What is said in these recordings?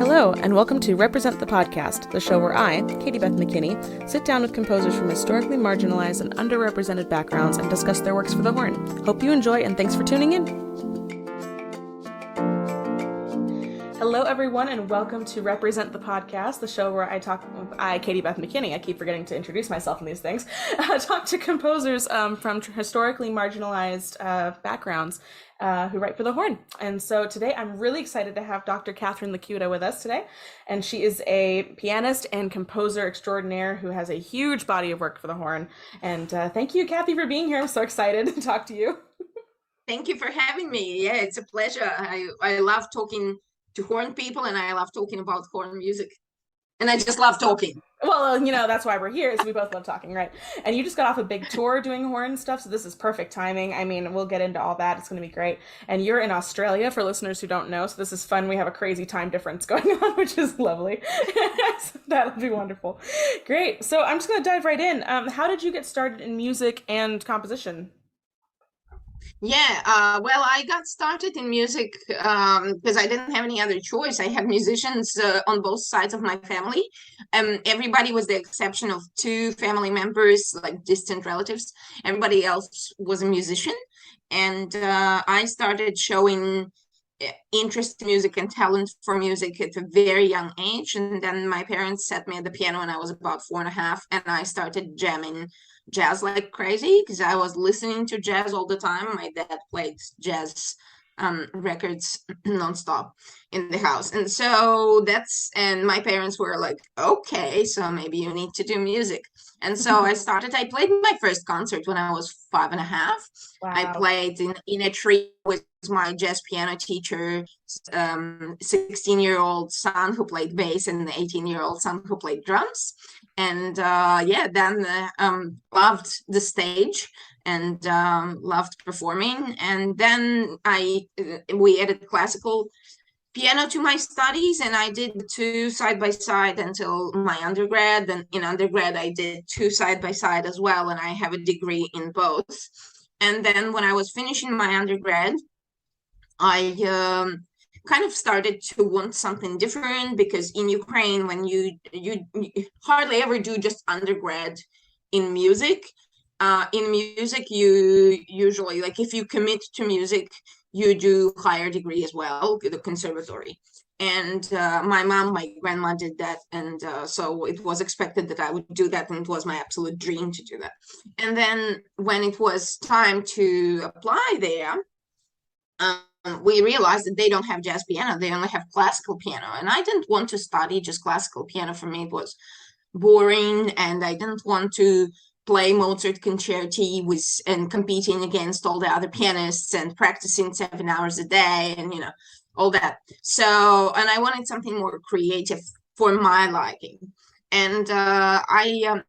Hello, and welcome to Represent the Podcast, the show where I, Caiti Beth McKinney, sit down with composers from historically marginalized and underrepresented backgrounds and discuss their works for the horn. Hope you enjoy, and thanks for tuning in. Hello, everyone, and welcome to Represent the Podcast, the show where I, Caiti Beth McKinney, I keep forgetting to introduce myself in these things, talk to composers from historically marginalized backgrounds who write for the horn. And so today I'm really excited to have Dr. Cathy Likhuta with us today. And she is a pianist and composer extraordinaire who has a huge body of work for the horn. And thank you, Cathy, for being here. I'm so excited to talk to you. Thank you for having me. Yeah, it's a pleasure. I love talking to horn people, and I love talking about horn music. And I just love talking. Well, you know, that's why we're here, is we both love talking, right? And you just got off a big tour doing horn stuff, so this is perfect timing. I mean, we'll get into all that. It's going to be great. And you're in Australia, for listeners who don't know, so this is fun. We have a crazy time difference going on, which is lovely. So that'll be wonderful. Great. So I'm just going to dive right in. How did you get started in music and composition? Yeah, well, I got started in music because I didn't have any other choice. I have musicians on both sides of my family. Everybody was the exception of two family members, like distant relatives. Everybody else was a musician. And I started showing interest in music and talent for music at a very young age. And then my parents set me at the piano when I was about 4.5, and I started jamming jazz like crazy because I was listening to jazz all the time. My dad played jazz records nonstop in the house. And my parents were like, okay, so maybe you need to do music. And so I played my first concert when I was 5.5. Wow. I played in a trio with my jazz piano teacher, 16-year-old son who played bass, and the 18-year-old son who played drums. And then loved the stage and loved performing. And then we added classical piano to my studies, and I did two side by side until my undergrad. Then in undergrad, I did two side by side as well, and I have a degree in both. And then when I was finishing my undergrad, I kind of started to want something different, because in Ukraine, when you hardly ever do just undergrad in music. You usually, like, if you commit to music, you do higher degree as well, the conservatory. And my grandma did that, and so it was expected that I would do that, and it was my absolute dream to do that. And then when it was time to apply there, we realized that they don't have jazz piano, they only have classical piano. And I didn't want to study just classical piano. For me, it was boring, and I didn't want to play Mozart concerti and competing against all the other pianists and practicing 7 hours a day and, all that. So, and I wanted something more creative for my liking. And I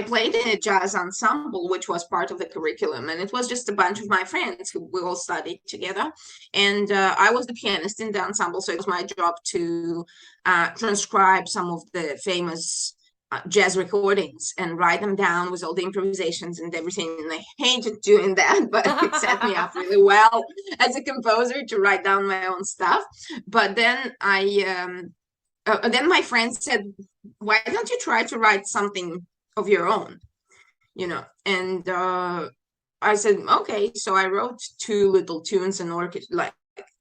played in a jazz ensemble, which was part of the curriculum. And it was just a bunch of my friends who we all studied together. And I was the pianist in the ensemble. So it was my job to transcribe some of the famous jazz recordings and write them down with all the improvisations and everything. And I hated doing that, but it set me up really well as a composer to write down my own stuff. But then then my friend said, why don't you try to write something of your own, And I said, okay. So I wrote 2 little tunes and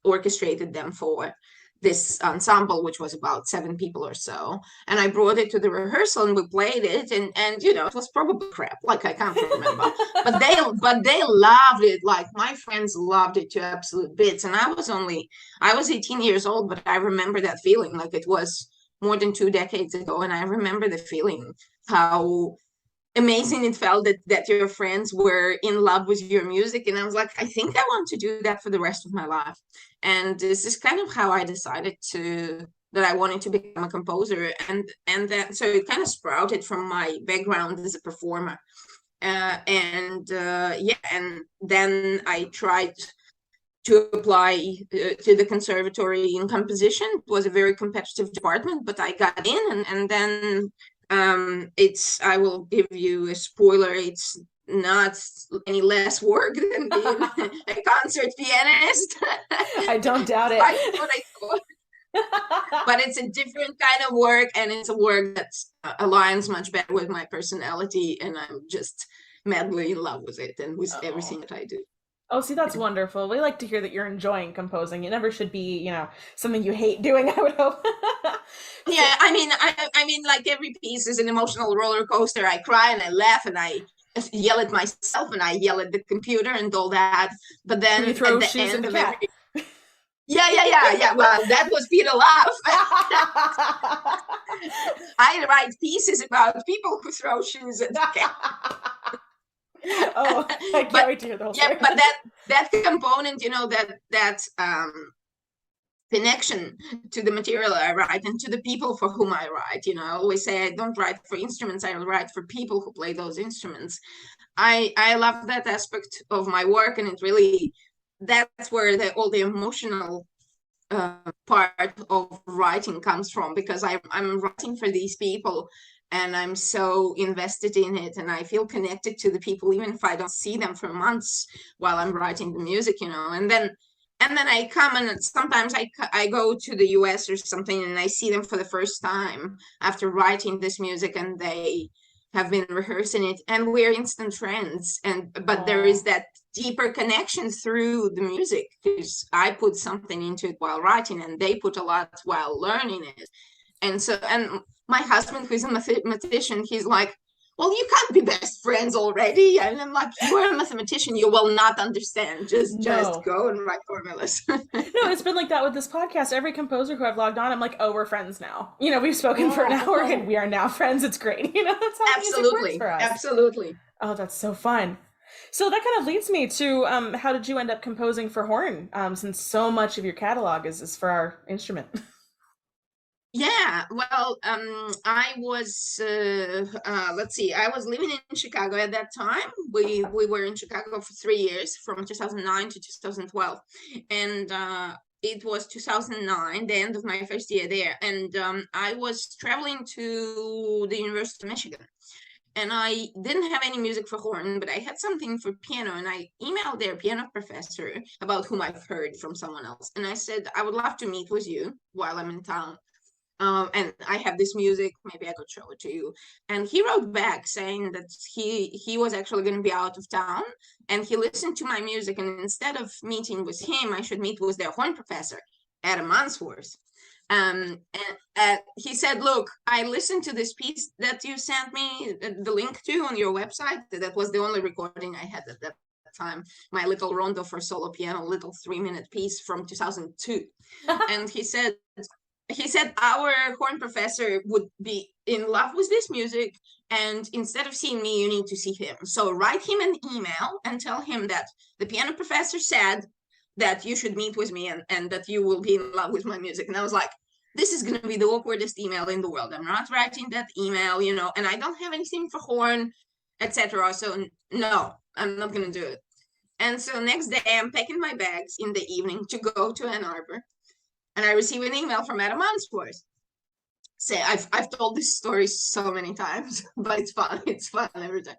orchestrated them for this ensemble, which was about 7 people or so. And I brought it to the rehearsal, and we played it, and it was probably crap, like, I can't remember. but they loved it. Like, my friends loved it to absolute bits. And I was 18 years old, but I remember that feeling like it was more than 2 decades ago. And I remember the feeling, how amazing it felt that your friends were in love with your music. And I was like, I think I want to do that for the rest of my life. And this is kind of how I decided that I wanted to become a composer. And that, so it kind of sprouted from my background as a performer. And then I tried to apply to the conservatory in composition. It was a very competitive department, but I got in, and then I will give you a spoiler, it's not any less work than being a concert pianist. I don't doubt it. What I thought. but it's a different kind of work, and it's a work that aligns much better with my personality, and I'm just madly in love with it and with Oh. everything that I do. Oh, see, that's wonderful. We like to hear that you're enjoying composing. It never should be, something you hate doing, I would hope. So, Yeah, I mean, like every piece is an emotional roller coaster. I cry and I laugh and I yell at myself and I yell at the computer and all that. But when you then at throw the shoes at end the of every, cat. yeah. Well, that was Peter laugh. I write pieces about people who throw shoes at the cat. Oh, I can't But wait to hear the whole yeah, story. but that component, that connection to the material I write and to the people for whom I write. I always say I don't write for instruments, I write for people who play those instruments. I love that aspect of my work, and that's where all the emotional part of writing comes from, because I'm writing for these people and I'm so invested in it, and I feel connected to the people even if I don't see them for months while I'm writing the music, and then I come, and sometimes I go to the US or something, and I see them for the first time after writing this music, and they have been rehearsing it, and we're instant friends. But there is Oh. that deeper connection through the music, because I put something into it while writing, and they put a lot while learning it. And my husband, who's a mathematician, he's like, well, you can't be best friends already. And I'm like, you are a mathematician, you will not understand. Just No. go and write formulas. No, it's been like that with this podcast. Every composer who I've logged on, I'm like, oh, we're friends now. We've spoken for an hour and Oh, we are now friends. It's great. That's how music works absolutely, for us. absolutely. Oh, that's so fun. So that kind of leads me to how did you end up composing for horn? Since so much of your catalog is for our instrument. Yeah, well, I was let's see, I was living in Chicago at that time. We were in Chicago for 3 years, from 2009 to 2012, and it was 2009, the end of my first year there, and I was traveling to the University of Michigan, and I didn't have any music for horn, but I had something for piano, and I emailed their piano professor, about whom I've heard from someone else, and I said I would love to meet with you while I'm in town. And I have this music, maybe I could show it to you. And he wrote back saying that he was actually going to be out of town, and he listened to my music, and instead of meeting with him, I should meet with their horn professor, Adam Mansworth. And he said, look, I listened to this piece that you sent me the link to on your website. That was the only recording I had at that time, my little rondo for solo piano, little 3-minute piece from 2002. And he said our horn professor would be in love with this music, and instead of seeing me, you need to see him. So write him an email and tell him that the piano professor said that you should meet with me, and that you will be in love with my music. And I was like, this is going to be the awkwardest email in the world. I'm not writing that email, and I don't have anything for horn, etc. So no, I'm not going to do it. And so next day, I'm packing my bags in the evening to go to Ann Arbor, and I receive an email from Adam Mansworth. Say, I've told this story so many times, but it's fun. It's fun every time.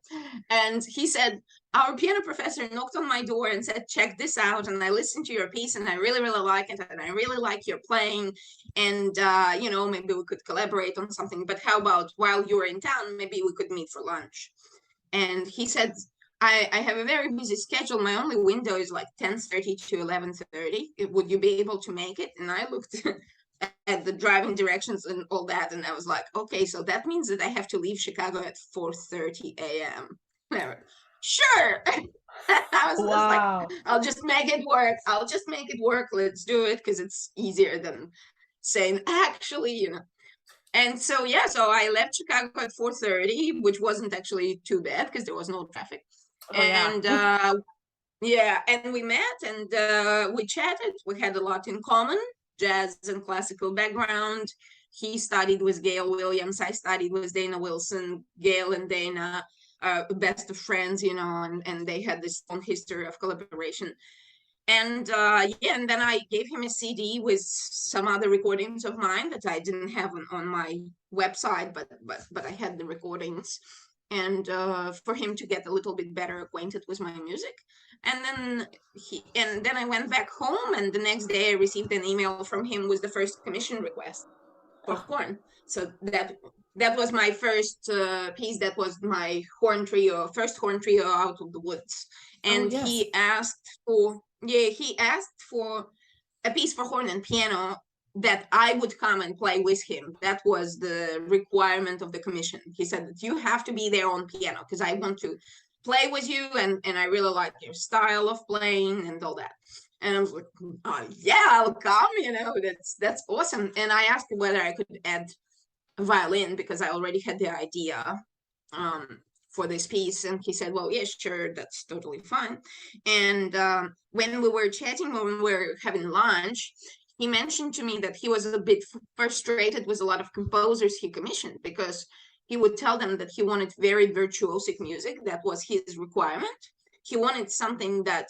And he said, our piano professor knocked on my door and said, check this out. And I listened to your piece, and I really, really like it. And I really like your playing. And, maybe we could collaborate on something. But how about while you're in town, maybe we could meet for lunch? And he said, I have a very busy schedule. My only window is like 10:30 to 11:30. Would you be able to make it? And I looked at the driving directions and all that, and I was like, okay, so that means that I have to leave Chicago at 4:30 a.m. Sure. I was just like, Wow. I'll just make it work. I'll just make it work. Let's do it, because it's easier than saying actually. And so so I left Chicago at 4:30, which wasn't actually too bad because there was no traffic. Oh yeah. And and we met, and we chatted. We had a lot in common, jazz and classical background. He studied with Gail Williams. I studied with Dana Wilson. Gail and Dana are best of friends, and they had this long history of collaboration. And and then I gave him a CD with some other recordings of mine that I didn't have on my website, but I had the recordings. and for him to get a little bit better acquainted with my music. And then I went back home, and the next day I received an email from him with the first commission request for Oh, horn. So that was my first piece. That was my horn trio, first horn trio out of the woods. oh And yes. he asked for a piece for horn and piano that I would come and play with him. That was the requirement of the commission. He said that you have to be there on piano because I want to play with you, and I really like your style of playing and all that. And I was like, oh, yeah, I'll come, that's awesome. And I asked him whether I could add a violin because I already had the idea for this piece. And he said, well, yeah, sure, that's totally fine. And when we were chatting, when we were having lunch, he mentioned to me that he was a bit frustrated with a lot of composers he commissioned because he would tell them that he wanted very virtuosic music. That was his requirement. He wanted something that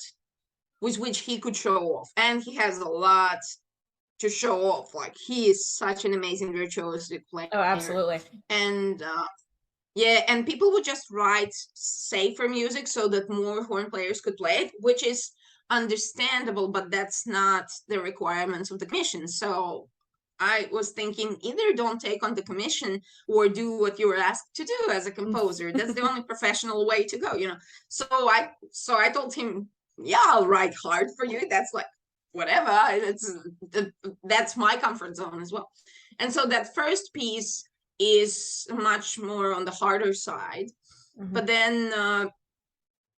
with which he could show off, and he has a lot to show off. Like, he is such an amazing virtuosic Oh, player. absolutely. And yeah, and people would just write safer music so that more horn players could play it, which is understandable, but that's not the requirements of the commission. So I was thinking, either don't take on the commission or do what you were asked to do as a composer. That's the only professional way to go. So I told him, yeah, I'll write hard for you. That's like whatever. That's my comfort zone as well. And so that first piece is much more on the harder side. But then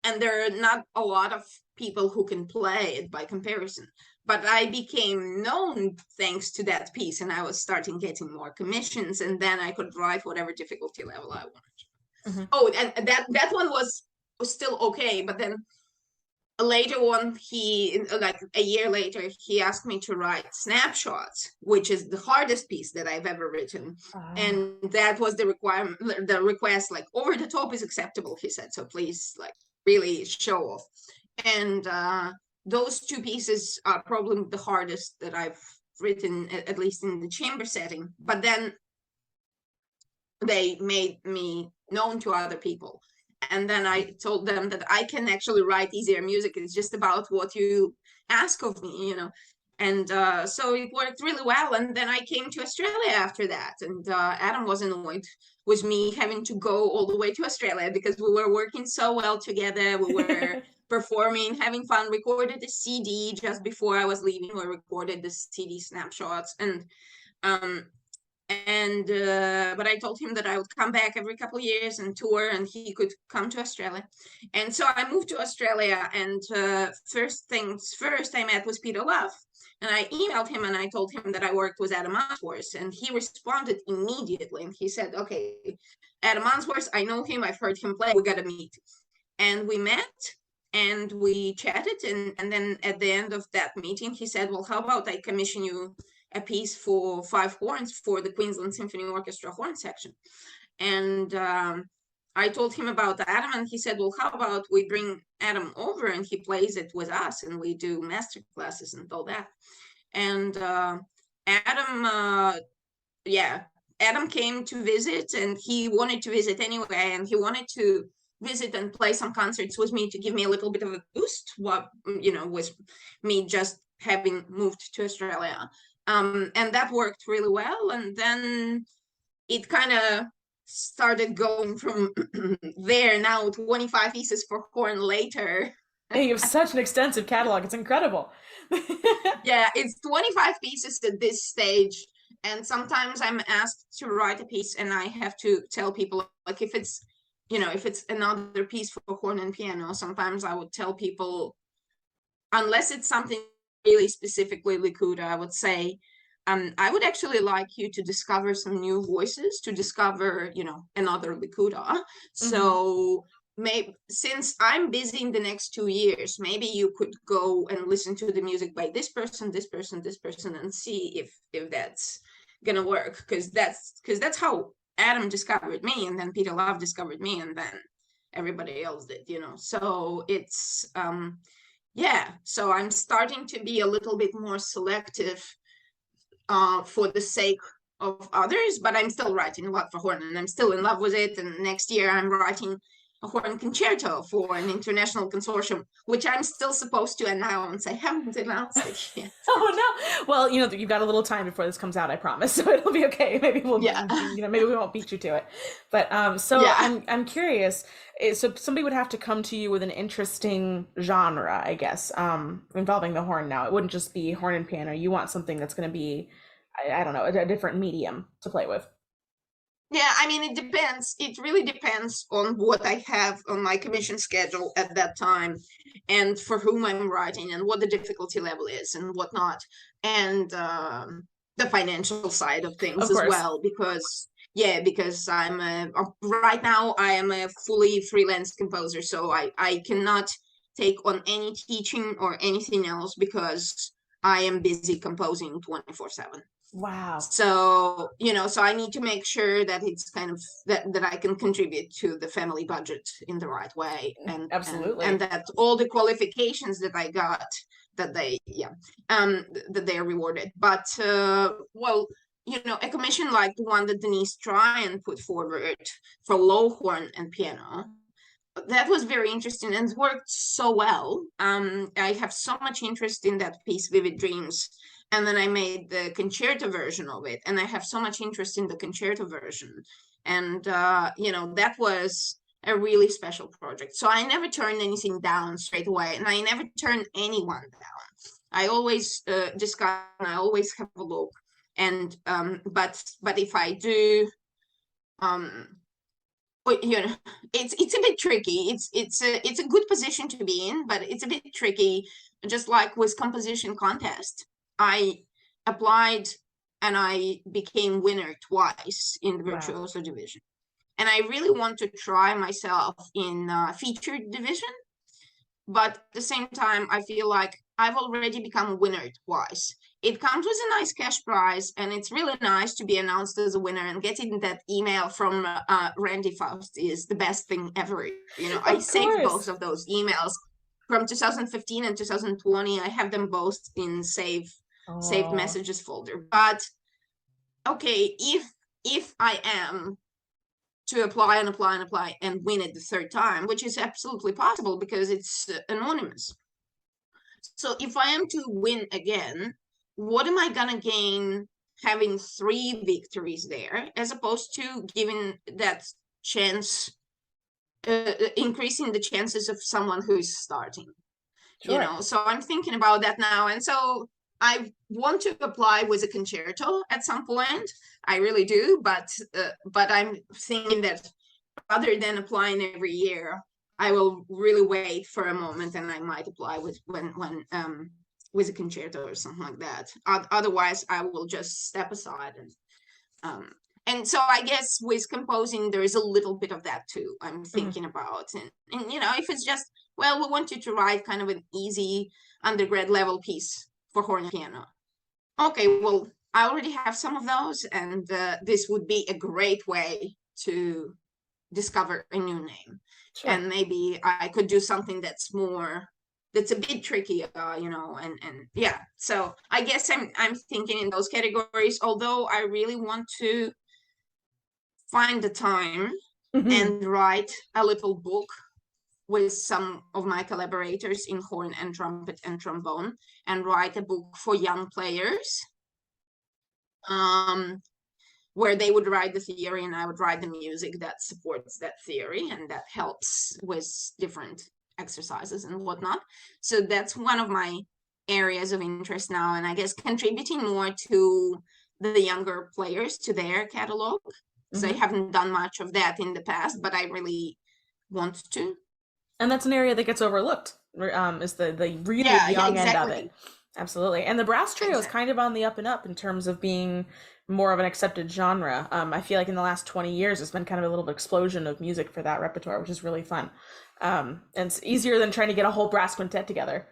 and there are not a lot of people who can play it by comparison. But I became known thanks to that piece, and I was starting getting more commissions, and then I could write whatever difficulty level I wanted. Oh, and that one was still okay, but then later on, like a year later, he asked me to write Snapshots, which is the hardest piece that I've ever written. And that was the request, like, over the top is acceptable, he said, so please, like, really show off. And those two pieces are probably the hardest that I've written, at least in the chamber setting. But then they made me known to other people, and then I told them that I can actually write easier music. It's just about what you ask of me. And so it worked really well. And then I came to Australia after that, and Adam was annoyed with me having to go all the way to Australia because we were working so well together. We were performing, having fun, recorded the CD just before I was leaving. We recorded the CD Snapshots, but I told him that I would come back every couple of years and tour, and he could come to Australia. And so I moved to Australia, and first things first, I met with Peter Love, and I emailed him and I told him that I worked with Adam Answorth, and he responded immediately, and he said, okay, Adam Answorth, I know him, I've heard him play, we gotta meet. And we met and we chatted, and then at the end of that meeting, he said, well, how about I commission you a piece for 5 horns for the Queensland Symphony Orchestra horn section. And I told him about Adam, and he said, well, how about we bring Adam over and he plays it with us, and we do master classes and all that. And Adam came to visit, and he wanted to visit anyway, and he wanted to visit and play some concerts with me to give me a little bit of a boost, with me just having moved to Australia. And that worked really well. And then it kind of started going from there. Now 25 pieces for horn later. Hey, you have such an extensive catalog. It's incredible. Yeah, it's 25 pieces at this stage. And sometimes I'm asked to write a piece, and I have to tell people, like, if it's another piece for horn and piano, sometimes I would tell people, unless it's something really specifically Likhuta, I would say, I would actually like you to discover some new voices, to discover, another Likhuta. So maybe, since I'm busy in the next 2 years, maybe you could go and listen to the music by this person, this person, this person, and see if that's gonna work. Because that's how Adam discovered me, and then Peter Love discovered me, and then everybody else did, So it's so I'm starting to be a little bit more selective for the sake of others, but I'm still writing a lot for horn, and I'm still in love with it. And next year I'm writing a horn concerto for an international consortium, which I'm still supposed to announce. I haven't announced it yet. Oh no! Well, you've got a little time before this comes out, I promise. So it'll be okay. Maybe Yeah. maybe we won't beat you to it. But so Yeah. I'm curious. So somebody would have to come to you with an interesting genre, I guess, involving the horn. Now it wouldn't just be horn and piano. You want something that's going to be, I don't know, a different medium to play with. Yeah, I mean, it depends. It really depends on what I have on my commission schedule at that time, and for whom I'm writing, and what the difficulty level is, and whatnot, and the financial side of things Of as course. well. Because I'm right now I am a fully freelance composer, so I cannot take on any teaching or anything else because I am busy composing 24/7. Wow. So so I need to make sure that it's kind of that I can contribute to the family budget in the right way, and Absolutely. that all the qualifications that I got, that that they are rewarded. But well, a commission like the one that Denise Tryon put forward for low horn and piano, that was very interesting and worked so well. I have so much interest in that piece, Vivid Dreams. And then I made the concerto version of it, and I have so much interest in the concerto version. And that was a really special project. So I never turned anything down straight away, and I never turned anyone down. I always discuss, and I always have a look. And but if I do, it's a bit tricky. It's a good position to be in, but it's a bit tricky. Just like with composition contest, I applied and I became winner twice in the Wow. virtuoso division, and I really want to try myself in featured division. But at the same time, I feel like I've already become a winner twice. It comes with a nice cash prize, and it's really nice to be announced as a winner, and getting that email from Randy Faust is the best thing ever. I Of saved both course. of those emails from 2015 and 2020. I have them both in saved Oh, messages folder. But okay, if I am to apply and apply and apply and win it the third time, which is absolutely possible because it's anonymous. So if I am to win again, what am I gonna gain having 3 victories there, as opposed to giving that chance, increasing the chances of someone who's starting? sure. So I'm thinking about that now, and so I want to apply with a concerto at some point. I really do, but I'm thinking that rather than applying every year, I will really wait for a moment, and I might apply with with a concerto or something like that. Otherwise, I will just step aside, um, and so I guess with composing, there is a little bit of that too. I'm Mhm. thinking about, and if it's just, well, we want you to write kind of an easy undergrad level piece for horn and piano. Okay, well, I already have some of those, and this would be a great way to discover a new name. Sure. And maybe I could do something that's a bit tricky, and yeah. So I guess I'm thinking in those categories, although I really want to find the time Mhm. and write a little book with some of my collaborators in horn and trumpet and trombone, and write a book for young players, um, where they would write the theory and I would write the music that supports that theory and that helps with different exercises and whatnot. So that's one of my areas of interest now, and I guess contributing more to the younger players, to their catalog, because I Mhm. haven't done much of that in the past, but I really want to. And that's an area that gets overlooked. Is the really Yeah, yeah, young end of it. exactly. Absolutely. And the brass trio is Exactly. kind of on the up and up in terms of being more of an accepted genre. I feel like in the last 20 years, it's been kind of a little explosion of music for that repertoire, which is really fun. And it's easier than trying to get a whole brass quintet together.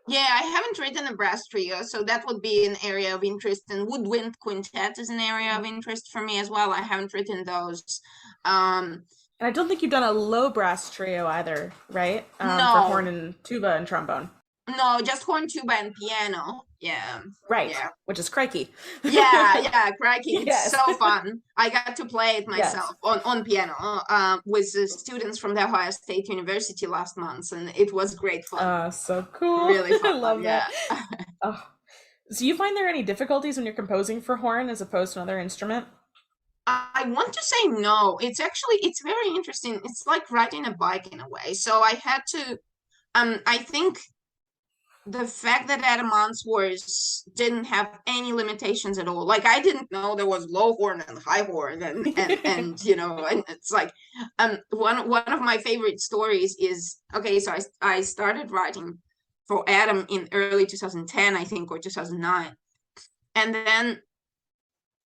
Yeah, I haven't written a brass trio, so that would be an area of interest. And woodwind quintet is an area of interest for me as well. I haven't written those. Um, And I don't think you've done a low brass trio either, right? For horn no, and tuba and trombone. no, just horn, tuba, and piano. Right, yeah. which is crikey. Yeah, crikey. It's Yes. so fun. I got to play it Yes. myself on piano with the students from the Ohio State University last month, and it was great fun. So cool. Really I fun, love yeah. that. Oh. So you find there any difficulties when you're composing for horn as opposed to another instrument? I want to say no. It's very interesting. It's like riding a bike in a way. So I had to I think the fact that Adam Answorth didn't have any limitations at all. Like I didn't know there was low horn and high horn and you know, and it's like one of my favorite stories is okay, so I started writing for Adam in early 2010, I think, or 2009. And then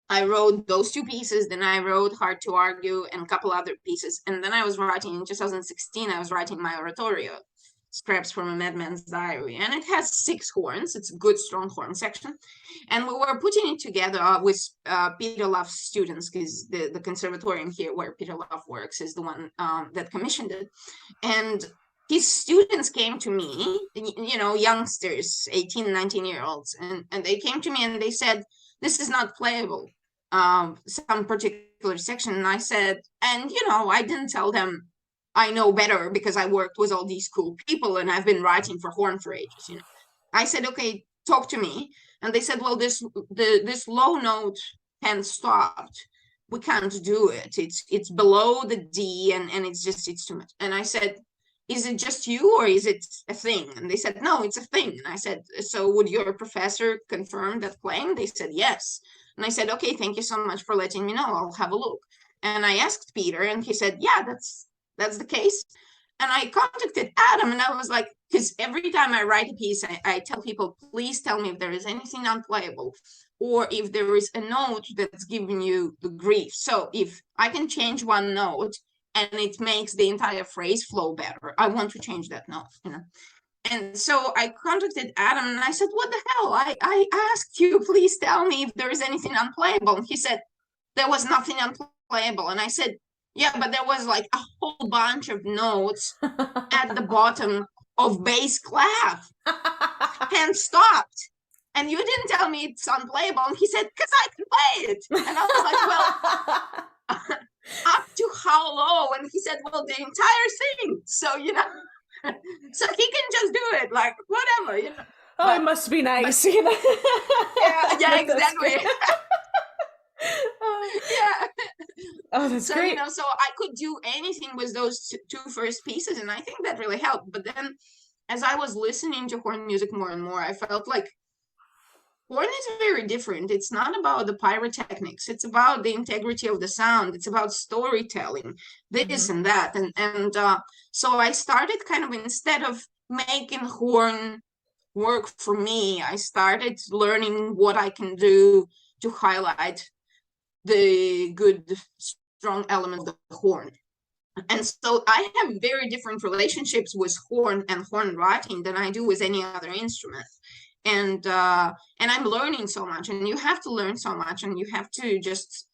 I wrote those two pieces, then I wrote Hard to Argue and a couple other pieces. And then I was writing in 2016, I was writing my oratorio, Scraps from a Madman's Diary. And it has 6 horns. It's a good, strong horn section. And we were putting it together with Peter Love's students, because the conservatorium here where Peter Love works is the one that commissioned it. And his students came to me, you know, youngsters, 18, 19-year-olds, and they came to me and they said, this is not playable, some particular section. And I said, and you know, I didn't tell them I know better because I worked with all these cool people and I've been writing for horn for ages, you know. I said, okay, talk to me. And they said, well, this low note pen stopped. We can't do it. It's below the D and it's too much. And I said, is it just you or is it a thing? And they said, no, it's a thing. And I said, so would your professor confirm that playing? They said, yes. And I said, okay, thank you so much for letting me know. I'll have a look. And I asked Peter and he said, yeah, that's the case. And I contacted Adam and I was like, because every time I write a piece, I tell people, please tell me if there is anything unplayable or if there is a note that's giving you the grief. So if I can change one note and it makes the entire phrase flow better, I want to change that note, you know. And so I contacted Adam and I said, what the hell? I asked you, please tell me if there is anything unplayable. And he said, there was nothing unplayable. And I said, yeah, but there was like a whole bunch of notes at the bottom of bass clef and stopped. And you didn't tell me it's unplayable. And he said, because I can play it. And I was like, well, up to how low? And he said, well, the entire thing. So, you know, so he can just do it, like, whatever, you know. Oh, but, it must be nice, you know? Yeah, exactly. Yeah. Oh, that's so, great. You know, so I could do anything with those two first pieces, and I think that really helped. But then as I was listening to horn music more and more, I felt like horn is very different. It's not about the pyrotechnics. It's about the integrity of the sound. It's about storytelling, this and that. And so I started kind of, instead of making horn work for me, I started learning what I can do to highlight the good, strong element of the horn. And so I have very different relationships with horn and horn writing than I do with any other instrument. And I'm learning so much, and you have to learn so much, and you have to just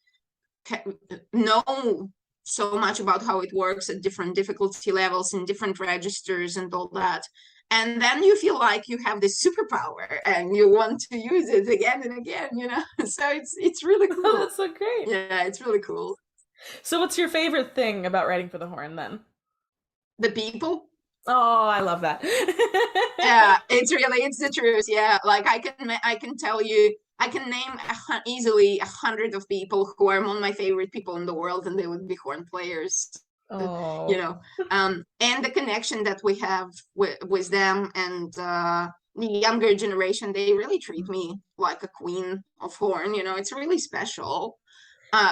know so much about how it works at different difficulty levels and different registers and all that. And then you feel like you have this superpower and you want to use it again and again, you know. So it's really cool. Oh, that's so great. Yeah, it's really cool. So what's your favorite thing about writing for the horn then? The people. Oh, I love that. Yeah, it's the truth. Yeah, like I can tell you, I can name easily 100 of people who are among my favorite people in the world, and they would be horn players. Oh. You know, and the connection that we have with them, and the younger generation, they really treat me like a queen of horn. You know, it's really special.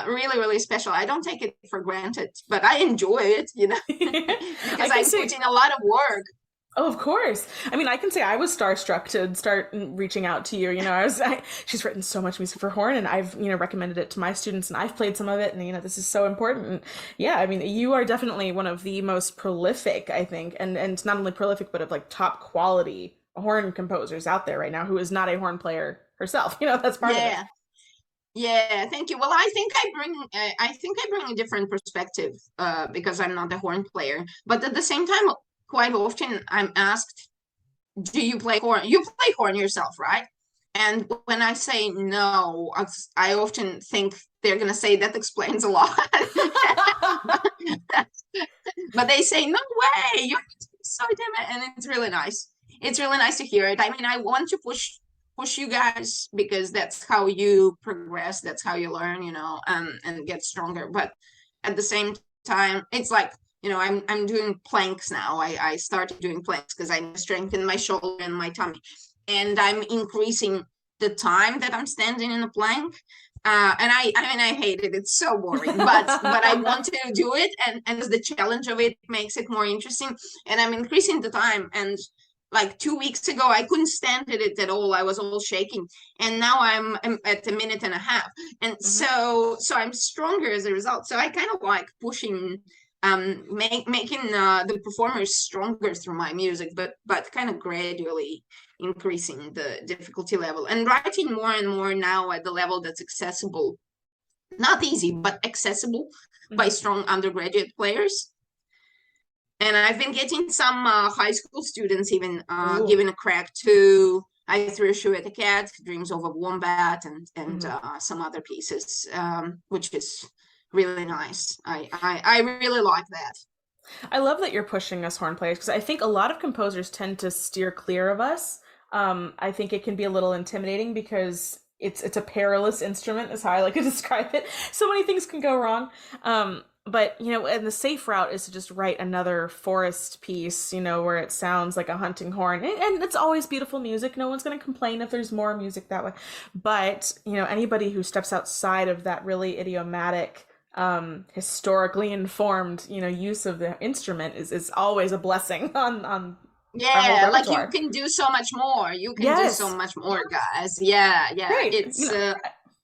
Really, really special. I don't take it for granted, but I enjoy it, you know, because I put in a lot of work. Oh, of course. I mean, I can say I was starstruck to start reaching out to you. You know, she's written so much music for horn, and I've, you know, recommended it to my students, and I've played some of it, and, you know, this is so important. And yeah, I mean, you are definitely one of the most prolific, I think, and not only prolific, but of like top quality horn composers out there right now, who is not a horn player herself. You know, that's part of it. Yeah, thank you. Well, I think I bring a different perspective because I'm not a horn player. But at the same time, quite often I'm asked, "Do you play horn? You play horn yourself, right?" And when I say no, I often think they're going to say that explains a lot. But they say, no way, you're so damn it. And it's really nice. It's really nice to hear it. I mean, I want to push you guys because that's how you progress. That's how you learn, and get stronger. But at the same time, it's like, I'm doing planks now. I started doing planks because I strengthened my shoulder and my tummy. And I'm increasing the time that I'm standing in a plank. And I mean, I hate it. It's so boring, but I want to do it, and the challenge of it makes it more interesting. And I'm increasing the time. And like 2 weeks ago, I couldn't stand it at all. I was all shaking, and now I'm at a minute and a half, and so I'm stronger as a result. So I kind of like pushing, making the performers stronger through my music, but kind of gradually increasing the difficulty level and writing more and more now at the level that's accessible, not easy, but accessible by strong undergraduate players. And I've been getting some high school students even giving a crack to I Threw a Shoe at a Cat, Dreams of a Wombat, and some other pieces, which is really nice. I really like that. I love that you're pushing us horn players because I think a lot of composers tend to steer clear of us. I think it can be a little intimidating because it's a perilous instrument, is how I like to describe it. So many things can go wrong. But and the safe route is to just write another forest piece, where it sounds like a hunting horn, and it's always beautiful music. No one's going to complain if there's more music that way. But anybody who steps outside of that really idiomatic, historically informed, use of the instrument is always a blessing on yeah, like you can do so much more. You can do so much more, guys. Yeah. Right. It's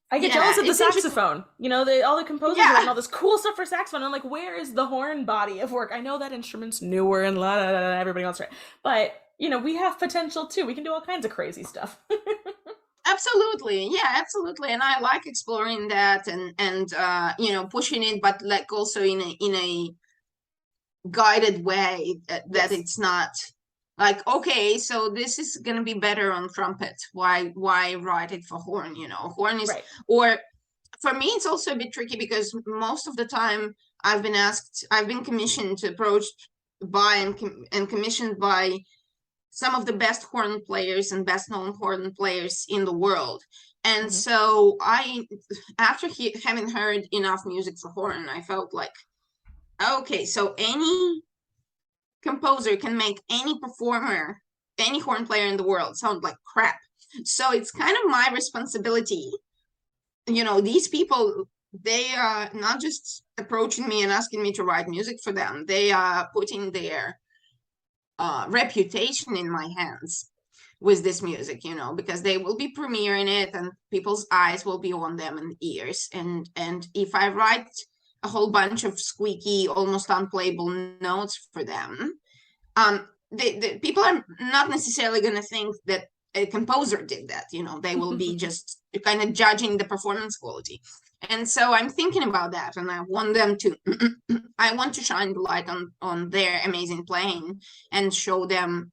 I get jealous of the saxophone. All the composers are writing all this cool stuff for saxophone. I'm like, where is the horn body of work? I know that instrument's newer and la la la, everybody else, right? But we have potential too. We can do all kinds of crazy stuff. Absolutely. Yeah, absolutely. And I like exploring that and pushing it, but like also in a guided way that it's not like, okay, so this is going to be better on trumpet. Why write it for horn? Horn is, or for me, it's also a bit tricky because most of the time I've been commissioned to approached by and commissioned by some of the best horn players and best known horn players in the world. And so after having heard enough music for horn, I felt like, okay, so any composer can make any performer, any horn player in the world sound like crap. So it's kind of my responsibility. These people, they are not just approaching me and asking me to write music for them. They are putting their reputation in my hands with this music, because they will be premiering it and people's eyes will be on them and ears. And if I write a whole bunch of squeaky, almost unplayable notes for them, the people are not necessarily going to think that a composer did that. They will be just kind of judging the performance quality. And so I'm thinking about that, and I want them to I want to shine the light on their amazing playing and show them,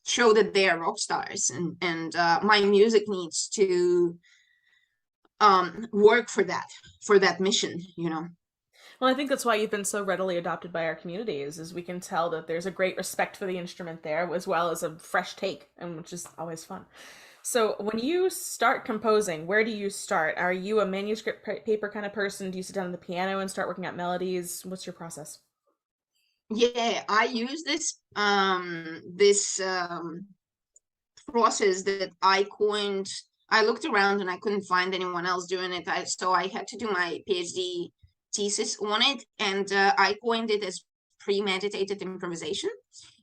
show that they are rock stars, and my music needs to work for that mission. Well, I think that's why you've been so readily adopted by our community is we can tell that there's a great respect for the instrument there, as well as a fresh take, and which is always fun. So when you start composing, where do you start? Are you a manuscript paper kind of person? Do you sit down at the piano and start working out melodies? What's your process? Yeah, I use this process that I coined. I looked around and I couldn't find anyone else doing it. So I had to do my PhD thesis on it, and I coined it as premeditated improvisation.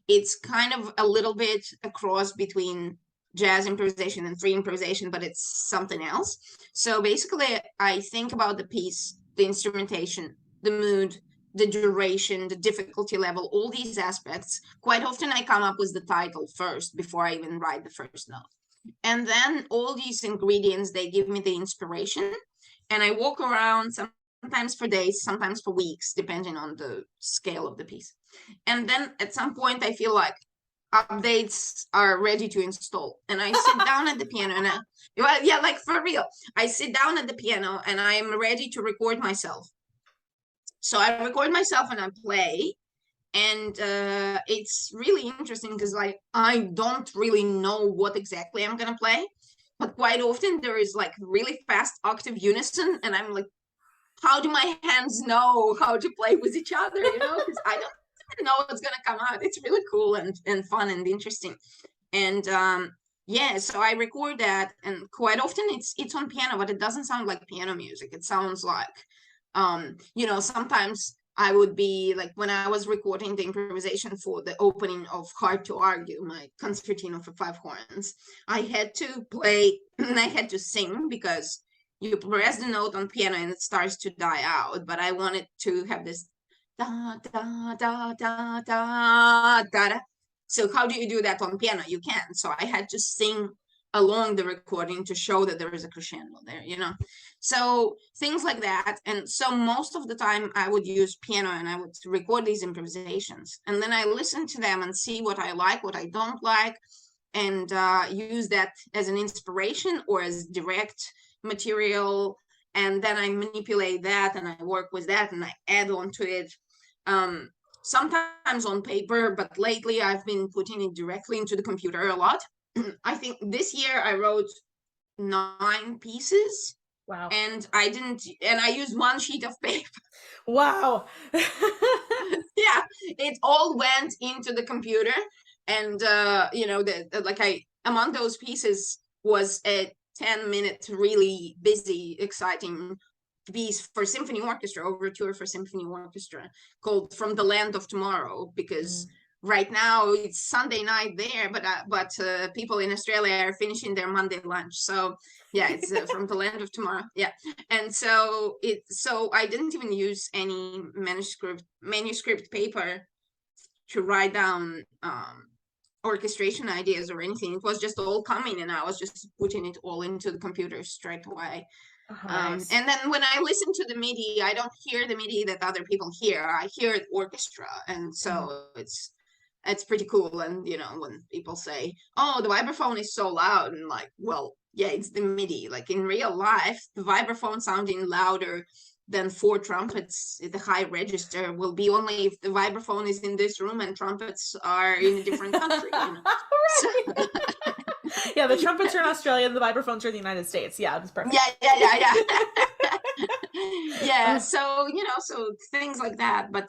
It's kind of a little bit a cross between jazz improvisation and free improvisation, but it's something else. So basically, I think about the piece, the instrumentation, the mood, the duration, the difficulty level, all these aspects. Quite often I come up with the title first before I even write the first note. And then all these ingredients, they give me the inspiration. And I walk around sometimes for days, sometimes for weeks, depending on the scale of the piece. And then at some point I feel like updates are ready to install. And I sit down at the piano and well, yeah, like for real. I sit down at the piano and I am ready to record myself. So I record myself and I play. And it's really interesting because like I don't really know what exactly I'm gonna play, but quite often there is like really fast octave unison, and I'm like, how do my hands know how to play with each other? Because I don't even know what's gonna come out. It's really cool and fun and interesting. And yeah, so I record that, and quite often it's on piano, but it doesn't sound like piano music. It sounds like sometimes I would be like, when I was recording the improvisation for the opening of Hard to Argue, my concertino for 5 horns, I had to play and I had to sing, because you press the note on piano and it starts to die out, but I wanted to have this da da da da da da. So how do you do that on piano? You can't. So I had to sing along the recording to show that there is a crescendo there. So things like that. And so most of the time I would use piano and I would record these improvisations, and then I listen to them and see what I like, what I don't like, and use that as an inspiration or as direct material. And then I manipulate that and I work with that and I add on to it, sometimes on paper, but lately I've been putting it directly into the computer a lot. I think this year I wrote 9 pieces. Wow. And I used 1 sheet of paper. Wow. Yeah, it all went into the computer. And among those pieces was a 10-minute really busy, exciting piece for symphony orchestra, overture for symphony orchestra, called From the Land of Tomorrow, because right now it's Sunday night there, but people in Australia are finishing their Monday lunch. So yeah, it's From the Land of Tomorrow. Yeah. And so I didn't even use any manuscript paper to write down orchestration ideas or anything. It was just all coming, and I was just putting it all into the computer straight away. Nice. And then when I listen to the MIDI, I don't hear the MIDI that other people hear. I hear the orchestra, and so it's pretty cool. And when people say, "Oh, the vibraphone is so loud," and like, well, yeah, it's the MIDI. Like in real life, the vibraphone sounding louder than 4 trumpets at the high register will be only if the vibraphone is in this room and trumpets are in a different country. Right. Yeah, the trumpets are in Australia, the vibraphones are in the United States. Yeah, it's perfect. Yeah. Yeah, so things like that. But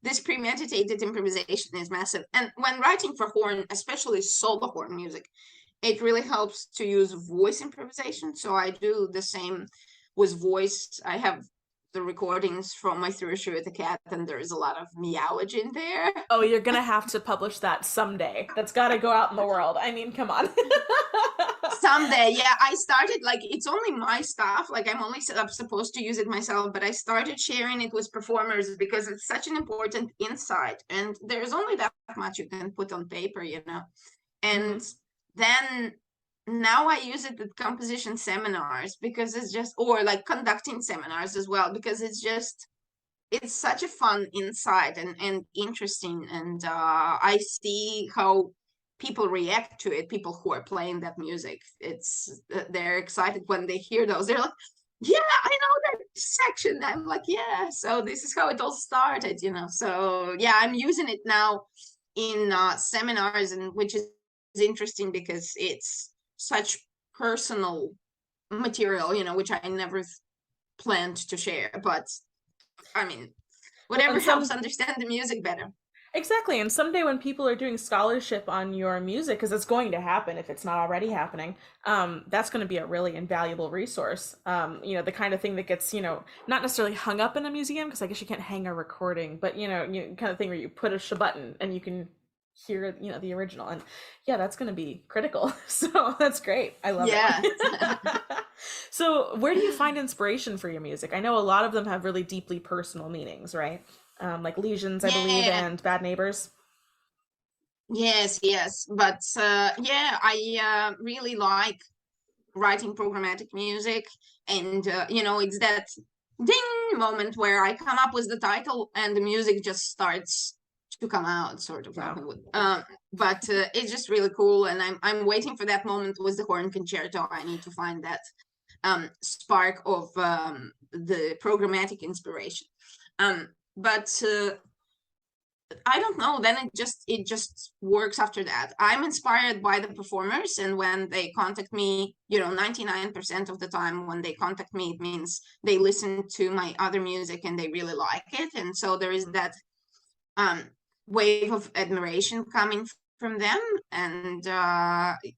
this premeditated improvisation is massive. And when writing for horn, especially solo horn music, it really helps to use voice improvisation. So I do the same with voice. I have the recordings from my Through a Shoe with a Cat, and there's a lot of meowage in there. Oh, you're gonna have to publish that someday. That's gotta go out in the world. I mean, come on. Someday, yeah. I started, like, it's only my stuff. Like, I'm supposed to use it myself, but I started sharing it with performers because it's such an important insight. And there's only that much you can put on paper, And then now I use it at composition seminars because it's just, or like conducting seminars as well, because it's such a fun insight and interesting. And I see how people react to it. People who are playing that music, they're excited when they hear those. They're like, yeah, I know that section. I'm like, yeah, so this is how it all started. So yeah, I'm using it now in seminars, and which is interesting because it's such personal material, which I never planned to share. But I mean, whatever helps understand the music better. Exactly. And someday when people are doing scholarship on your music, because it's going to happen if it's not already happening, that's going to be a really invaluable resource. The kind of thing that gets, not necessarily hung up in a museum, because I guess you can't hang a recording, but, kind of thing where you push a button and you can hear, the original. And yeah, that's going to be critical. So that's great. I love it. So where do you find inspiration for your music? I know a lot of them have really deeply personal meanings, right? Like Lesions, I believe, and Bad Neighbors. Yes. But I really like writing programmatic music, and it's that ding moment where I come up with the title and the music just starts to come out, sort of. Wow. But it's just really cool, and I'm waiting for that moment with the horn concerto. I need to find that spark of the programmatic inspiration. But I don't know, then it just works after that. I'm inspired by the performers, and when they contact me, 99% of the time when they contact me, it means they listen to my other music and they really like it. And so there is that wave of admiration coming from them, and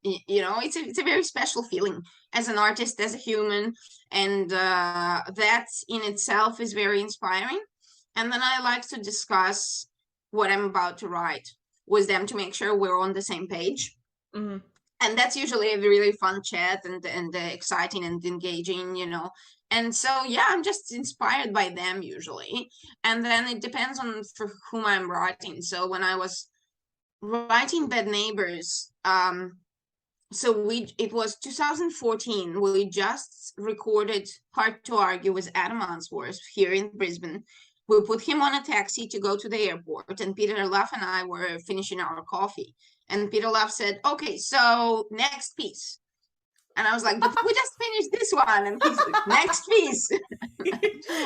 it's a very special feeling as an artist, as a human, and that in itself is very inspiring. And then I like to discuss what I'm about to write with them to make sure we're on the same page. Mm-hmm. And that's usually a really fun chat and exciting and engaging, And so, yeah, I'm just inspired by them usually. And then it depends on for whom I'm writing. So when I was writing Bad Neighbors, it was 2014. We just recorded Hard to Argue with Adam Answorth here in Brisbane. We put him on a taxi to go to the airport, and Peter Luff and I were finishing our coffee. And Peter Luff said, "Okay, so next piece." And I was like, "But we just finished this one." And he's like, "Next piece."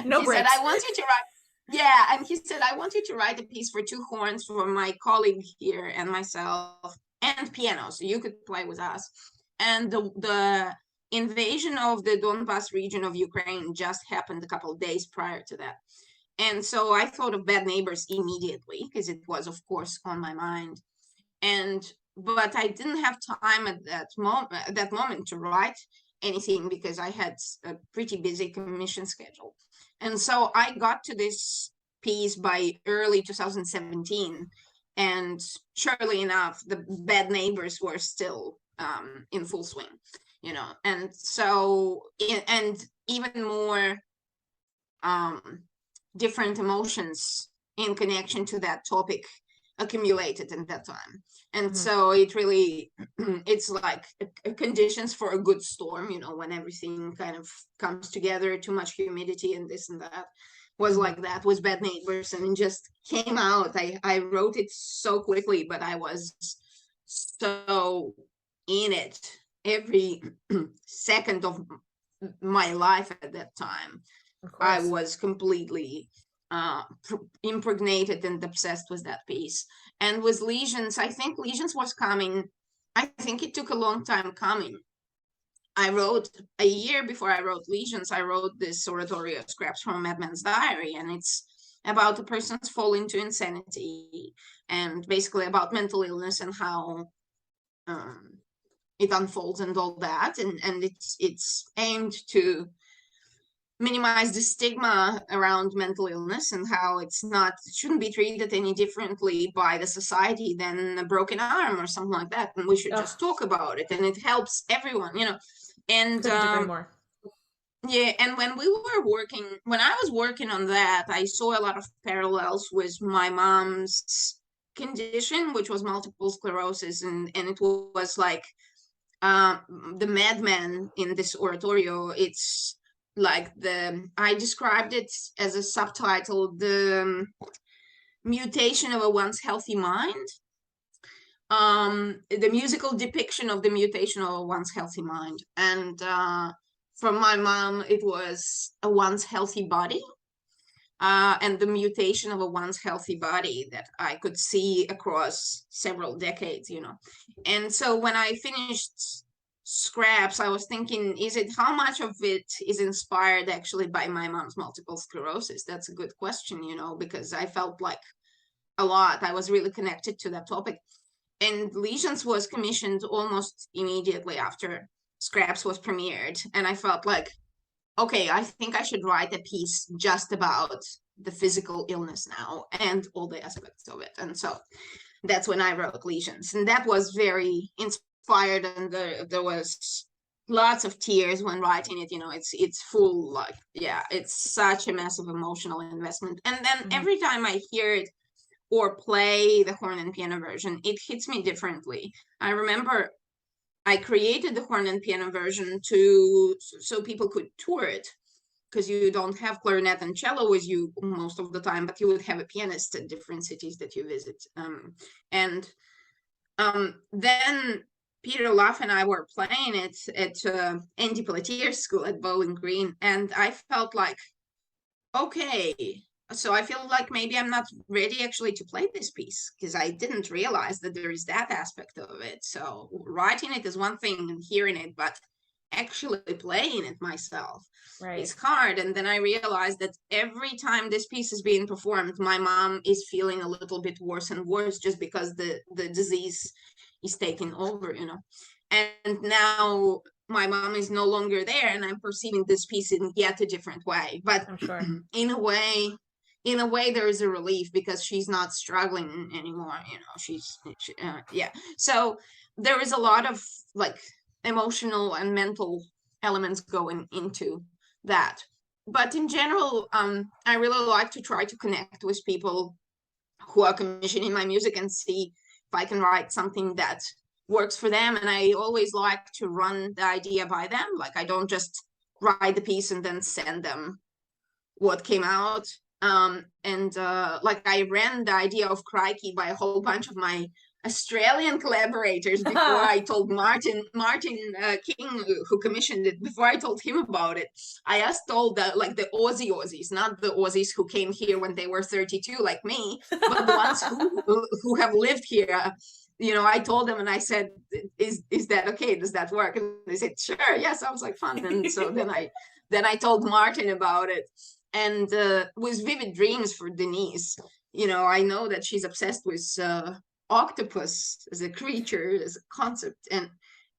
No he breaks. said, "I want you to write." Yeah, and he said, "I want you to write a piece for two horns for my colleague here and myself, and piano, so you could play with us." And the invasion of the Donbas region of Ukraine just happened a couple of days prior to that. And so I thought of Bad Neighbors immediately, because it was, of course, on my mind. But I didn't have time at that moment to write anything, because I had a pretty busy commission schedule. And so I got to this piece by early 2017, and surely enough, the Bad Neighbors were still in full swing, and so and even more different emotions in connection to that topic accumulated in that time. And so it really, it's like conditions for a good storm, when everything kind of comes together, too much humidity and this and that, was like that with Bad Neighbors, and it just came out. I wrote it so quickly, but I was so in it every second of my life at that time. I was completely impregnated and obsessed with that piece. And with Legions, I think Legions was coming. I think it took a long time coming. I wrote a year before I wrote Legions. I wrote this oratorio, Scraps from a Madman's Diary, and it's about a person's fall into insanity, and basically about mental illness and how it unfolds and all that. And it's aimed to minimize the stigma around mental illness, and how it shouldn't be treated any differently by the society than a broken arm or something like that, and we should just talk about it, and it helps everyone, and couldn't agree more. Yeah, and when I was working on that, I saw a lot of parallels with my mom's condition, which was multiple sclerosis, and it was like the madman in this oratorio. It's like I described it as a subtitle, the mutation of a once healthy mind, the musical depiction of the mutation of a once healthy mind. And from my mom, it was a once healthy body, and the mutation of a once healthy body that I could see across several decades, And so when I finished Scraps, I was thinking, how much of it is inspired actually by my mom's multiple sclerosis? That's a good question, because I felt like a lot. I was really connected to that topic. And Legions was commissioned almost immediately after Scraps was premiered. And I felt like, okay, I think I should write a piece just about the physical illness now and all the aspects of it. And so that's when I wrote Legions. And that was very inspired, and there was lots of tears when writing it. It's full, like, yeah, it's such a massive emotional investment. And then every time I hear it or play the horn and piano version, it hits me differently. I remember I created the horn and piano version so people could tour it, because you don't have clarinet and cello with you most of the time, but you would have a pianist at different cities that you visit. And then Peter Luff and I were playing it at Andy Pelletier's school at Bowling Green, and I felt like, okay, so I feel like maybe I'm not ready actually to play this piece, because I didn't realize that there is that aspect of it. So writing it is one thing and hearing it, but actually playing it myself is hard. And then I realized that every time this piece is being performed, my mom is feeling a little bit worse and worse, just because the disease is taking over, and now my mom is no longer there, and I'm perceiving this piece in yet a different way. But I'm sure. in a way there is a relief, because she's not struggling anymore. Yeah. So there is a lot of like emotional and mental elements going into that. But in general, I really like to try to connect with people who are commissioning my music and see if I can write something that works for them. And I always like to run the idea by them. Like, I don't just write the piece and then send them what came out. Like, I ran the idea of Crikey by a whole bunch of my Australian collaborators before I told Martin King, who commissioned it, before I told him about it. I asked all the Aussies, not the Aussies who came here when they were 32 like me, but the ones who have lived here. I told them, and I said, is that okay? Does that work? And they said, sure, yeah, sounds like fun. And so then I told Martin about it. And with Vivid Dreams for Denise, I know that she's obsessed with octopus as a creature, as a concept.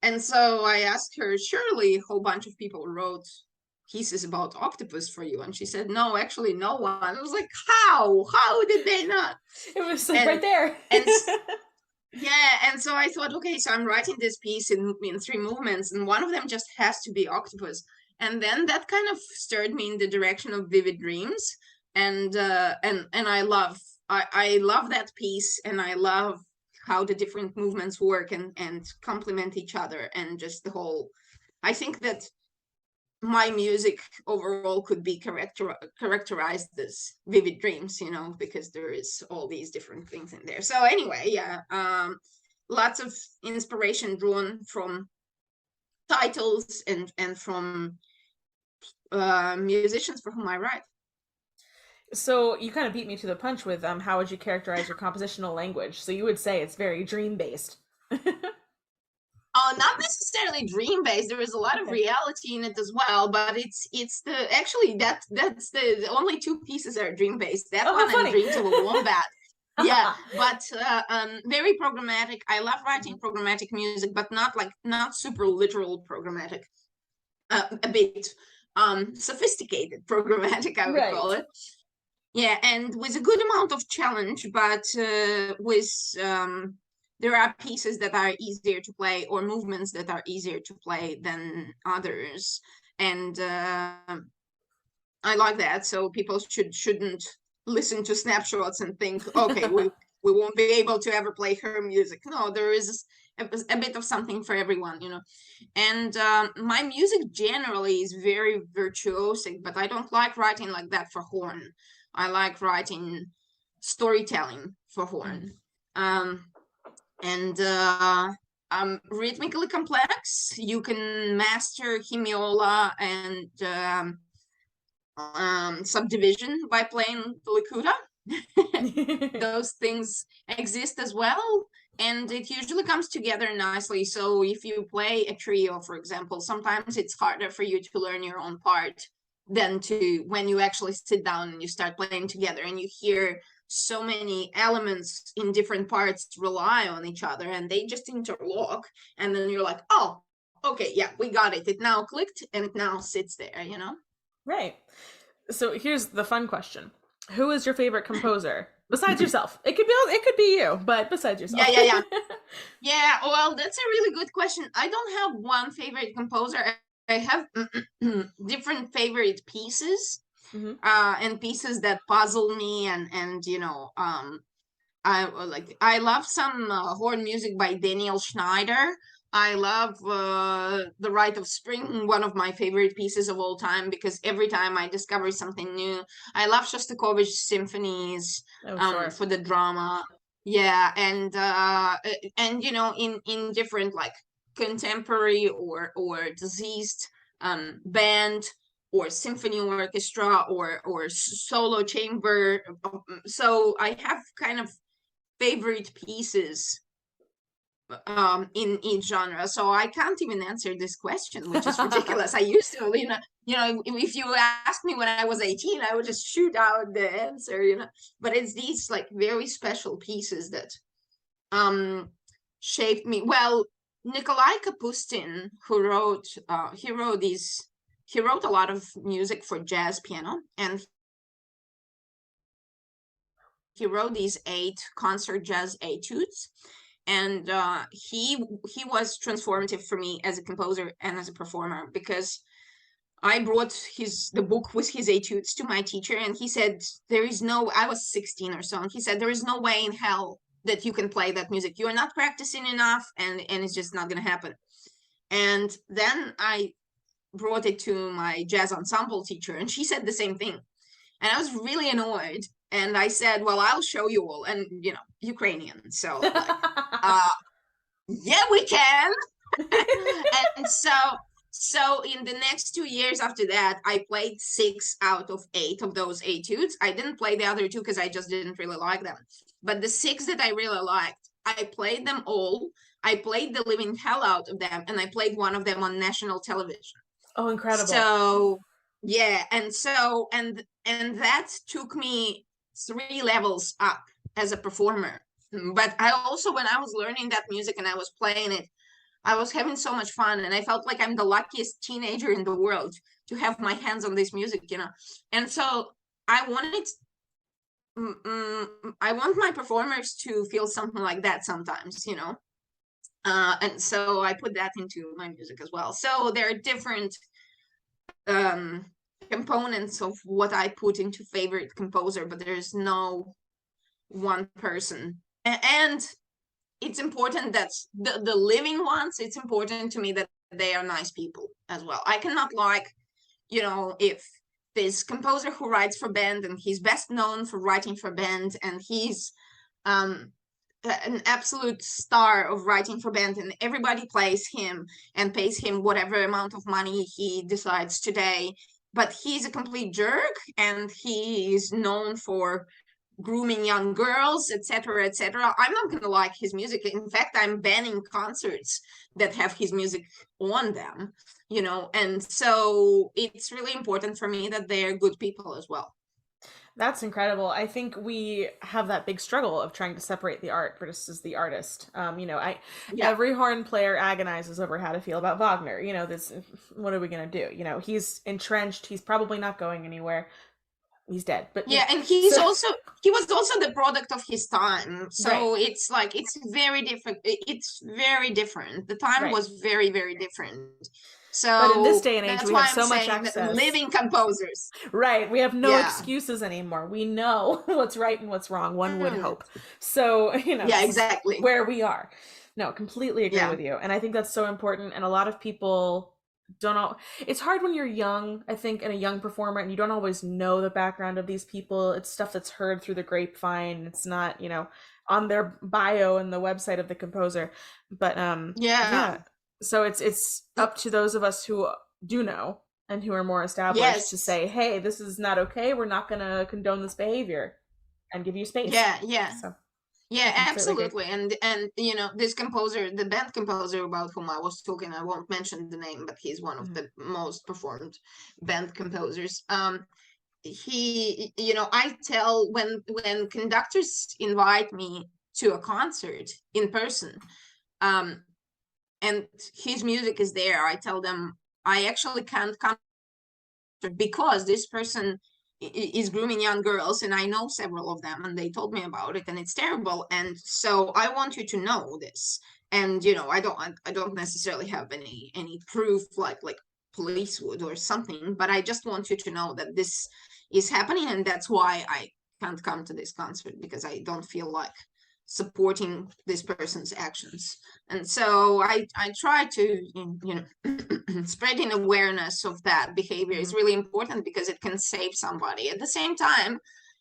And so I asked her, surely a whole bunch of people wrote pieces about octopus for you? And she said, no, actually no one. I was like, how did they not? It was like right there. Yeah, and so I thought, okay, so I'm writing this piece in 3 movements, and one of them just has to be octopus. And then that kind of stirred me in the direction of Vivid Dreams, and I love that piece, and I love how the different movements work and complement each other, and just the whole. I think that my music overall could be characterized as Vivid Dreams, because there is all these different things in there. So anyway, yeah, lots of inspiration drawn from titles and from musicians for whom I write. So you kind of beat me to the punch with how would you characterize your compositional language? So you would say it's very dream based. Not necessarily dream based. There is a lot of reality in it as well, but it's that's the only 2 pieces are dream based. That one and Dreams of a Wombat. Yeah, but very programmatic. I love writing programmatic music, but not super literal programmatic. A bit sophisticated programmatic, I would call it. Yeah, and with a good amount of challenge, but with there are pieces that are easier to play, or movements that are easier to play than others, and I like that. So people shouldn't listen to snapshots and think, okay, we won't be able to ever play her music. No, there is a bit of something for everyone, And my music generally is very virtuosic, but I don't like writing like that for horn. I like writing storytelling for horn. And rhythmically complex. You can master hemiola and subdivision by playing Likhuta. Those things exist as well, and it usually comes together nicely. So if you play a trio, for example, sometimes it's harder for you to learn your own part than to when you actually sit down and you start playing together, and you hear so many elements in different parts rely on each other, and they just interlock, and then you're like, oh, okay, yeah, we got it. It now clicked, and it now sits there, Right. So here's the fun question. Who is your favorite composer besides yourself? It could be you, but besides yourself. Yeah. Yeah, well, that's a really good question. I don't have one favorite composer. I have different favorite pieces. And pieces that puzzle me, and I love some horn music by Daniel Schneider. I love The Rite of Spring, one of my favorite pieces of all time, because every time I discover something new. I love Shostakovich's symphonies Oh, sure. for the drama. Yeah, and in different like contemporary or diseased band or symphony orchestra or solo chamber. So I have kind of favorite pieces in each genre, so I can't even answer this question, which is ridiculous. I used to, if you asked me when I was 18, I would just shoot out the answer, but it's these like very special pieces that um shaped me. Well, Nikolai Kapustin, who wrote he wrote a lot of music for jazz piano, and he wrote these 8 concert jazz etudes, and he was transformative for me as a composer and as a performer, because I brought the book with his etudes to my teacher, and he said, I was 16 or so, and he said, there is no way in hell that you can play that music. You are not practicing enough, and it's just not going to happen. And then I brought it to my jazz ensemble teacher, and she said the same thing. And I was really annoyed. And I said, well, I'll show you all. And, Ukrainian. So, like, yeah, we can. And so in the next 2 years after that, I played 6 out of 8 of those etudes. I didn't play the other 2 because I just didn't really like them. But the 6 that I really liked, I played them all. I played the living hell out of them, and I played one of them on national television. Oh, incredible. So yeah, and that took me 3 levels up as a performer. But I also, when I was learning that music and I was playing it, I was having so much fun, and I felt like I'm the luckiest teenager in the world to have my hands on this music, And so I want my performers to feel something like that sometimes, and so I put that into my music as well. So there are different components of what I put into favorite composer, but there's no one person. And it's important that the living ones, it's important to me that they are nice people as well. I cannot like, if this composer who writes for band, and he's best known for writing for band, and he's an absolute star of writing for band, and everybody plays him and pays him whatever amount of money he decides today, but he's a complete jerk, and he is known for grooming young girls, etc., etc. I'm not gonna like his music. In fact, I'm banning concerts that have his music on them, and so it's really important for me that they're good people as well. That's incredible. I think we have that big struggle of trying to separate the art versus the artist. Every horn player agonizes over how to feel about Wagner. What are we gonna do? He's entrenched. He's probably not going anywhere. He's dead. But yeah, and he was also the product of his time. So right. It's like it's very different. It's very different. The time was very, very different. So, but in this day and age, we have so much access. Living composers. Right. We have no excuses anymore. We know what's right and what's wrong, one would hope. So, yeah, exactly. Where we are. No, completely agree with you. And I think that's so important. And a lot of people it's hard when you're young, I think, and a young performer, and you don't always know the background of these people. It's stuff that's heard through the grapevine. It's not, on their bio and the website of the composer. But so it's up to those of us who do know and who are more established to say, hey, this is not okay. We're not going to condone this behavior, and give you space. Yeah. So, yeah, absolutely. And this composer, the band composer about whom I was talking, I won't mention the name, but he's one of the most performed band composers. He, I tell when conductors invite me to a concert in person, and his music is there, I tell them I actually can't come because this person is grooming young girls, and I know several of them, and they told me about it, and it's terrible. And so I want you to know this. And I don't necessarily have any proof like police would or something, but I just want you to know that this is happening, and that's why I can't come to this concert, because I don't feel like supporting this person's actions. And so I try to, spreading awareness of that behavior is really important because it can save somebody. At the same time,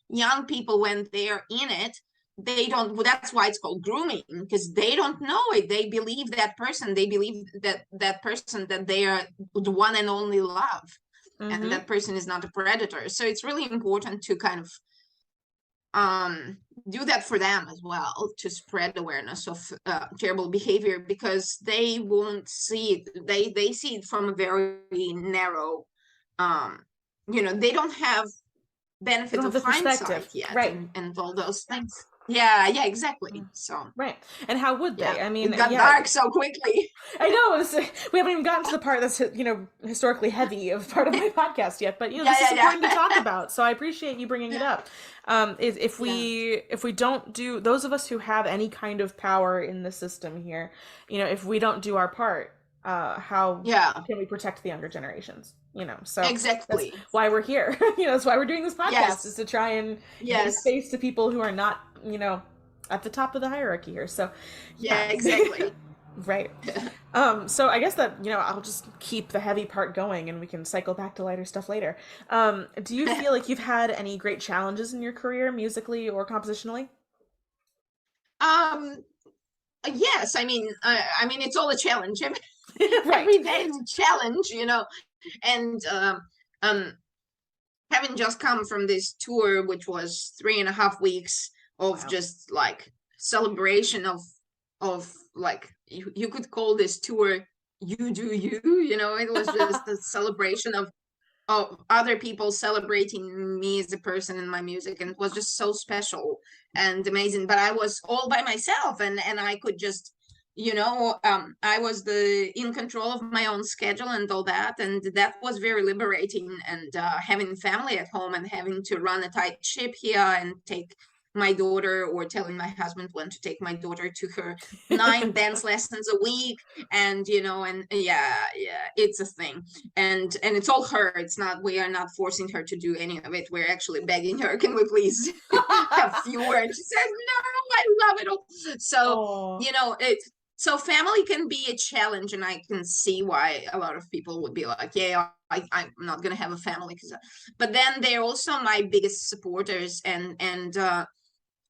young people, when they're in it, they don't, well, that's why it's called grooming, because they don't know it. They believe that person, they believe that person, that they are the one and only love, and that person is not a predator. So it's really important to kind of do that for them as well, to spread awareness of terrible behavior, because they won't see it. They see it from a very narrow, they don't have benefit of hindsight yet, right? And all those things. Yeah, exactly. So right. And how would they? I mean, it got dark so quickly. I know. We haven't even gotten to the part that's historically heavy of part of my podcast yet, but this is important to talk about. So I appreciate you bringing it up. If we don't do, those of us who have any kind of power in the system here, if we don't do our part, how can we protect the younger generations? So exactly that's why we're here. That's why we're doing this podcast, is to try and give space to people who are not, at the top of the hierarchy here. So exactly. Right. So I guess that, I'll just keep the heavy part going and we can cycle back to lighter stuff later. Do you feel like you've had any great challenges in your career, musically or compositionally? Yes. I mean, it's all a challenge. Right. Every day is a challenge, and having just come from this tour, which was 3.5 weeks of just like celebration of like, you could call this tour You Do You, it was just a celebration of other people celebrating me as a person and my music, and it was just so special and amazing. But I was all by myself, and I could just, I was in control of my own schedule and all that, and that was very liberating. And having family at home and having to run a tight ship here and take my daughter, or telling my husband when to take my daughter to her 9 dance lessons a week, and it's a thing, and it's all her. It's not, we are not forcing her to do any of it. We're actually begging her, can we please have fewer? And she says, no, I love it all. So so family can be a challenge, and I can see why a lot of people would be like, I'm not gonna have a family, but then they're also my biggest supporters, and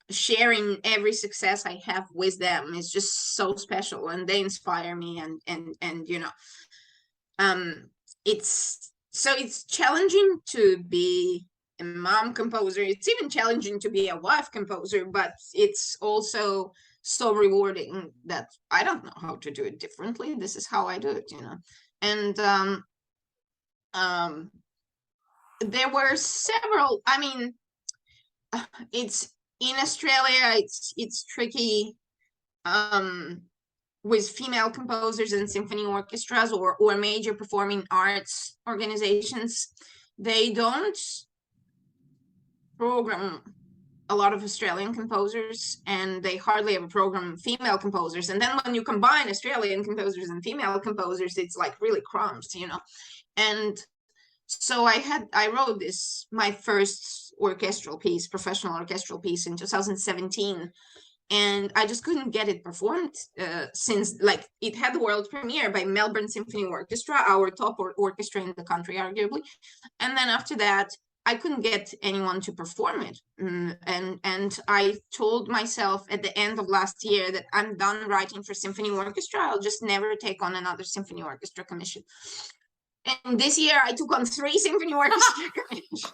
sharing every success I have with them is just so special, and they inspire me, and it's challenging to be a mom composer. It's even challenging to be a wife composer, but it's also so rewarding that I don't know how to do it differently. This is how I do it, and there were several, it's in Australia, it's tricky with female composers and symphony orchestras or major performing arts organizations. They don't program a lot of Australian composers, and they hardly ever program female composers. And then when you combine Australian composers and female composers, it's like really crumbs, And so I wrote my first professional orchestral piece in 2017, and I just couldn't get it performed since, like, it had the world premiere by Melbourne Symphony Orchestra, our top orchestra in the country, arguably. And then after that, I couldn't get anyone to perform it. And I told myself at the end of last year that I'm done writing for symphony orchestra. I'll just never take on another symphony orchestra commission. And this year I took on 3 symphony orchestra commissions.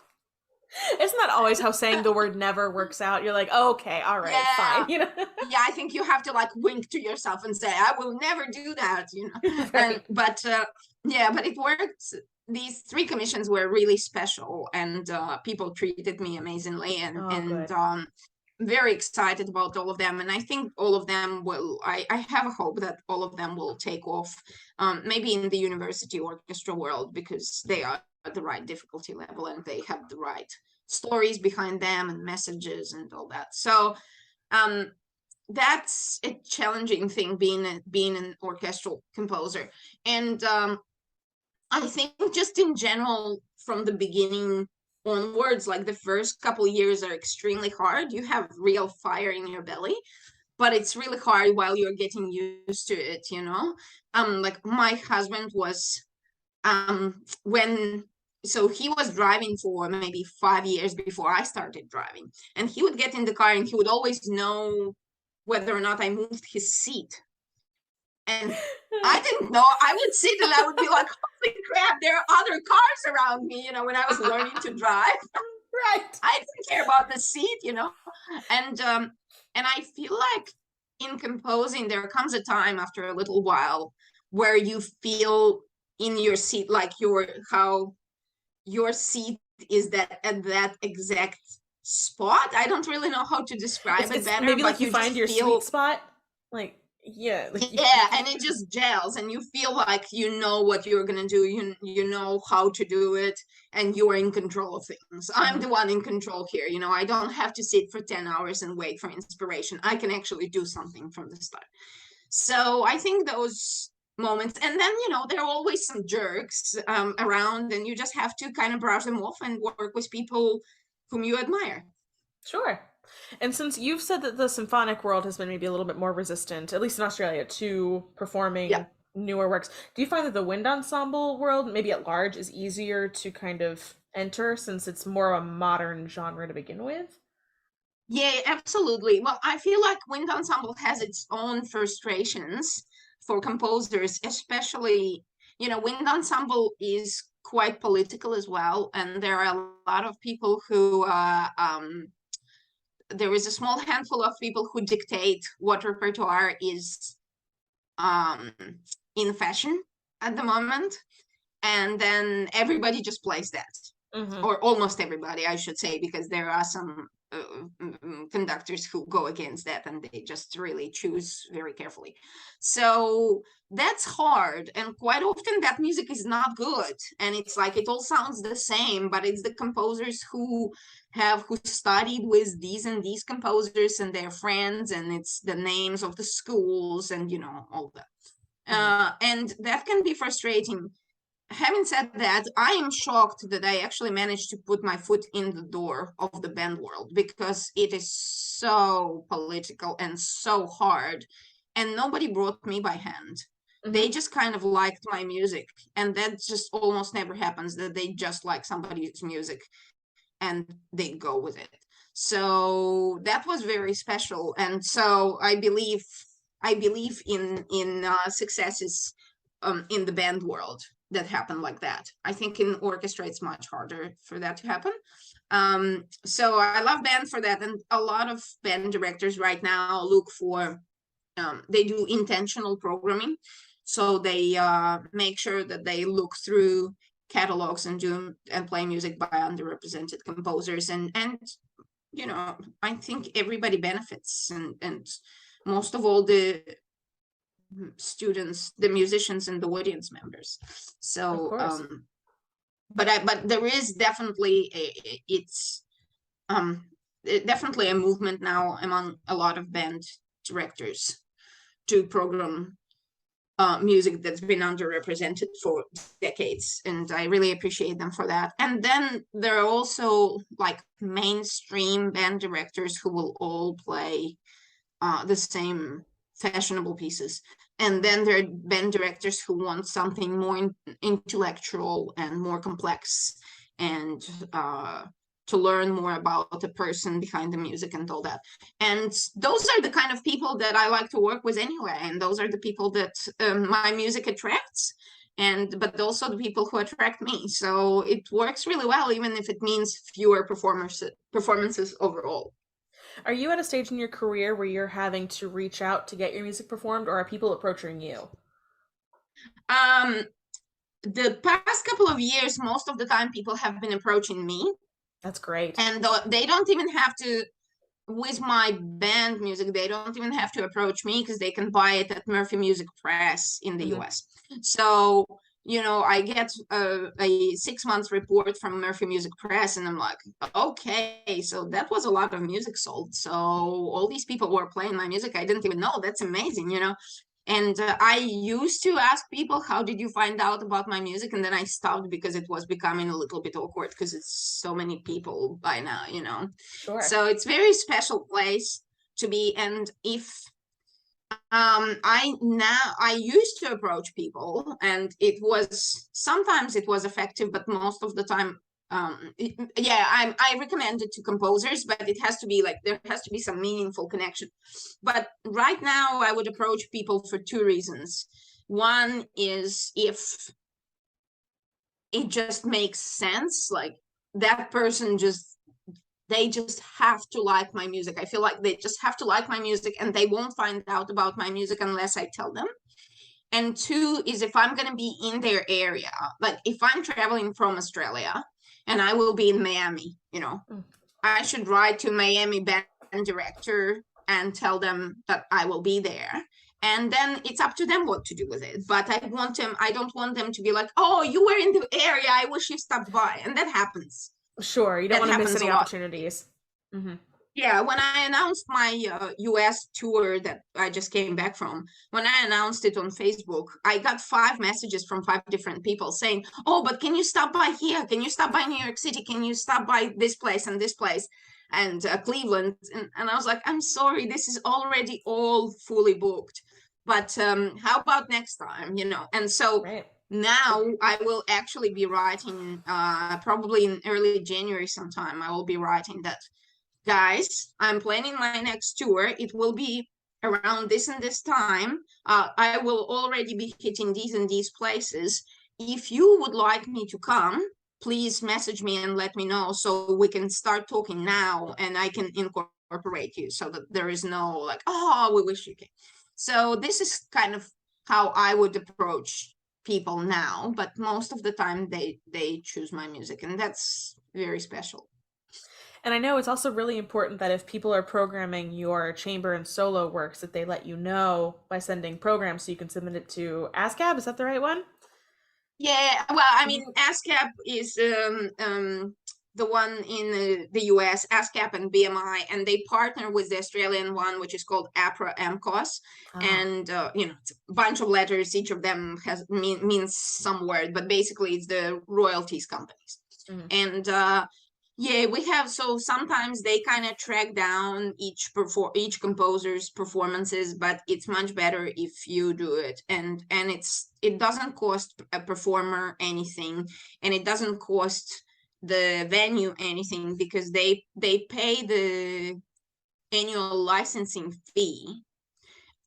Isn't that always how saying the word never works out? You're like, oh, okay, all right, fine. Yeah, I think you have to like wink to yourself and say, I will never do that, Right. But it worked. These 3 commissions were really special, and people treated me amazingly, and very excited about all of them. And I think all of them will, I have a hope that all of them will take off, maybe in the university orchestra world, because they are at the right difficulty level and they have the right stories behind them and messages and all that. So that's a challenging thing, being an orchestral composer. And I think just in general, from the beginning onwards, like the first couple years are extremely hard. You have real fire in your belly, but it's really hard while you're getting used to it, you know. Like my husband was when so he was driving for maybe 5 years before I started driving, and he would get in the car and he would always know whether or not I moved his seat. And I didn't know. I would sit and I would be like, holy crap, there are other cars around me, you know, when I was learning to drive. Right. I didn't care about the seat, you know. And I feel like in composing, there comes a time after a little while where you feel in your seat, like how your seat is that at that exact spot. I don't really know how to describe it better. Maybe but like you find your sweet spot. Like, yeah. Like and it just gels, and you feel like you know what you're gonna do. You know how to do it, and you're in control of things. I'm the one in control here. You know, I don't have to sit for 10 hours and wait for inspiration. I can actually do something from the start. So I think those moments, and then, you know, there are always some jerks around, and you just have to kind of brush them off and work with people whom you admire. Sure. And since you've said that the symphonic world has been maybe a little bit more resistant, at least in Australia, to performing newer works, do you find that the wind ensemble world, maybe at large, is easier to kind of enter since it's more of a modern genre to begin with? Yeah, absolutely. Well, I feel like wind ensemble has its own frustrations for composers, especially, you know, wind ensemble is quite political as well, and there are a lot of people who there is a small handful of people who dictate what repertoire is in fashion at the moment, and then everybody just plays that. Or almost everybody, I should say, because there are some conductors who go against that, and they just really choose very carefully. So that's hard, and quite often that music is not good, and it's like it all sounds the same, but it's the composers who studied with these and these composers and their friends, and it's the names of the schools, and you know, all that. And that can be frustrating. Having said that, I am shocked that I actually managed to put my foot in the door of the band world, because it is so political and so hard, and nobody brought me by hand. They just kind of liked my music, and that just almost never happens, that they just like somebody's music and they go with it. So that was very special, and so I believe in successes in the band world that happen like that. I think in orchestra it's much harder for that to happen. So I love band for that, and a lot of band directors right now look for they do intentional programming, so they make sure that they look through catalogs and play music by underrepresented composers, and you know, I think everybody benefits, and most of all the students, the musicians, and the audience members. So but there is definitely it's definitely a movement now among a lot of band directors to program music that's been underrepresented for decades, and I really appreciate them for that. And then there are also like mainstream band directors who will all play the same fashionable pieces, and then there are band directors who want something more intellectual and more complex, and to learn more about the person behind the music and all that. And those are the kind of people that I like to work with anyway, and those are the people that my music attracts, but also the people who attract me. So it works really well, even if it means fewer performances overall. Are you at a stage in your career where you're having to reach out to get your music performed, or are people approaching you? The past couple of years, most of the time people have been approaching me. That's great. And they don't even have to, with my band music, they don't even have to approach me, because they can buy it at Murphy Music Press in the US. So, you know, I get a 6 months report from Murphy Music Press, and I'm like, okay, so that was a lot of music sold. So all these people were playing my music. I didn't even know. That's amazing, you know. And I used to ask people, how did you find out about my music? And then I stopped because it was becoming a little bit awkward because it's so many people by now, you know. Sure. So it's very special place to be. And if I used to approach people, and it was sometimes it was effective, but most of the time I recommend it to composers, but it has to be like there has to be some meaningful connection. But right now I would approach people for two reasons. One is if it just makes sense, like that person they just have to like my music. I feel like they just have to like my music, and they won't find out about my music unless I tell them. And two is if I'm going to be in their area, like if I'm traveling from Australia and I will be in Miami, you know, I should write to Miami band director and tell them that I will be there. And then it's up to them what to do with it. But I don't want them to be like, oh, you were in the area, I wish you stopped by. And that happens. Sure, you don't That want to miss happens a any lot. opportunities. Mm-hmm. Yeah, when I announced my US tour that I just came back from, when I announced it on Facebook, I got 5 messages from 5 different people saying, oh, but can you stop by here? Can you stop by New York City? Can you stop by this place and this place? And Cleveland. And I was like, I'm sorry, this is already all fully booked. But how about next time, you know? And so Right. now I will actually be writing, probably in early January sometime, I will be writing that, guys, I'm planning my next tour. It will be around this and this time. I will already be hitting these and these places. If you would like me to come, please message me and let me know so we can start talking now and I can incorporate you so that there is no like, oh, we wish you could. So this is kind of how I would approach people now, but most of the time they choose my music, and that's very special. And I know it's also really important that if people are programming your chamber and solo works, that they let you know by sending programs so you can submit it to ASCAP. Is that the right one? Yeah, well, I Mhm. mean, ASCAP is the one in the US, ASCAP and BMI, and they partner with the Australian one, which is called APRA MCOS. Ah, And, you know, it's a bunch of letters. Each of them means some word, but basically it's the royalties companies. mhm. And yeah, we have, so sometimes they kind of track down each composer's performances, but it's much better if you do it. And it doesn't cost a performer anything, and it doesn't cost the venue anything, because they pay the annual licensing fee,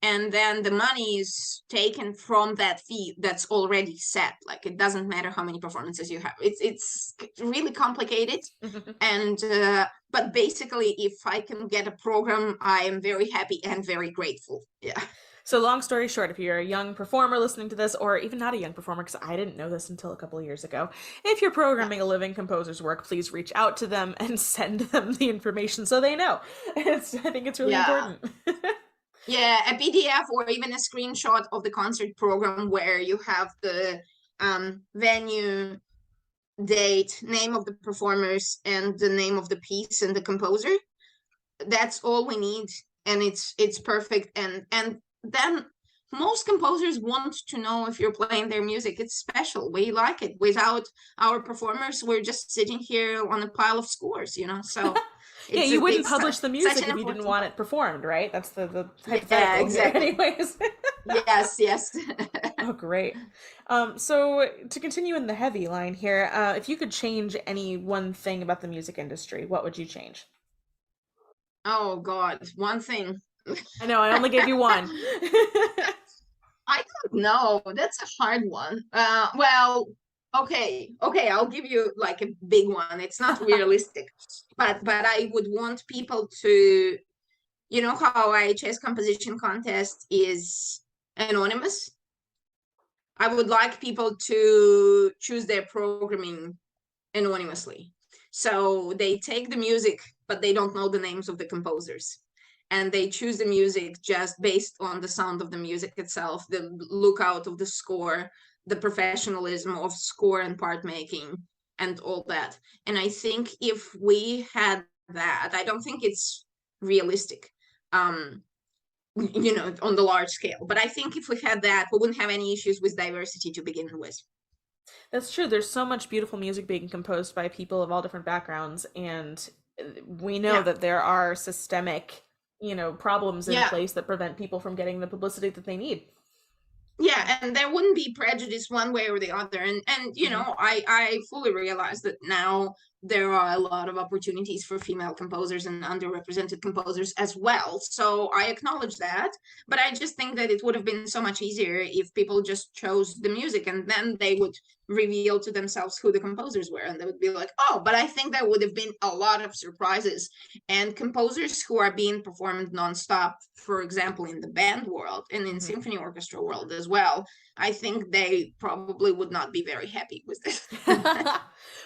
and then the money is taken from that fee that's already set. Like it doesn't matter how many performances you have. It's really complicated. And but basically if I can get a program, I am very happy and very grateful. Yeah. So, long story short, if you're a young performer listening to this, or even not a young performer, because I didn't know this until a couple of years ago, if you're Yeah. programming a living composer's work, please reach out to them and send them the information so they know. I think it's really Yeah. important. Yeah, a PDF or even a screenshot of the concert program where you have the venue, date, name of the performers, and the name of the piece and the composer. That's all we need, and it's perfect. And then most composers want to know if you're playing their music. It's special. We like it. Without our performers, we're just sitting here on a pile of scores, you know. So Yeah, you wouldn't it's publish the such music an if you didn't important want part. it performed, right? That's the Yeah, hypothetical here, exactly. anyways. Yes, yes. Oh, great. So to continue in the heavy line here, if you could change any one thing about the music industry, what would you change? Oh God, one thing. I know I only gave you one. I don't know. That's a hard one. Well, okay, I'll give you like a big one. It's not realistic, but I would want people to, you know how IHS composition contest is anonymous. I would like people to choose their programming anonymously. So they take the music, but they don't know the names of the composers. And they choose the music just based on the sound of the music itself, the lookout of the score, the professionalism of score and part making, and all that. And I think if we had that, I don't think it's realistic. Um, on the large scale. But I think if we had that, we wouldn't have any issues with diversity to begin with. That's true. There's so much beautiful music being composed by people of all different backgrounds, and we know Yeah, that there are systemic, problems in yeah. place that prevent people from getting the publicity that they need. Yeah, and there wouldn't be prejudice one way or the other. And Mhm. I fully realize that now there are a lot of opportunities for female composers and underrepresented composers as well. So I acknowledge that, but I just think that it would have been so much easier if people just chose the music, and then they would reveal to themselves who the composers were, and they would be like, oh, but I think there would have been a lot of surprises. And composers who are being performed nonstop, for example, in the band world and in Mhm. symphony orchestra world as well, I think they probably would not be very happy with this.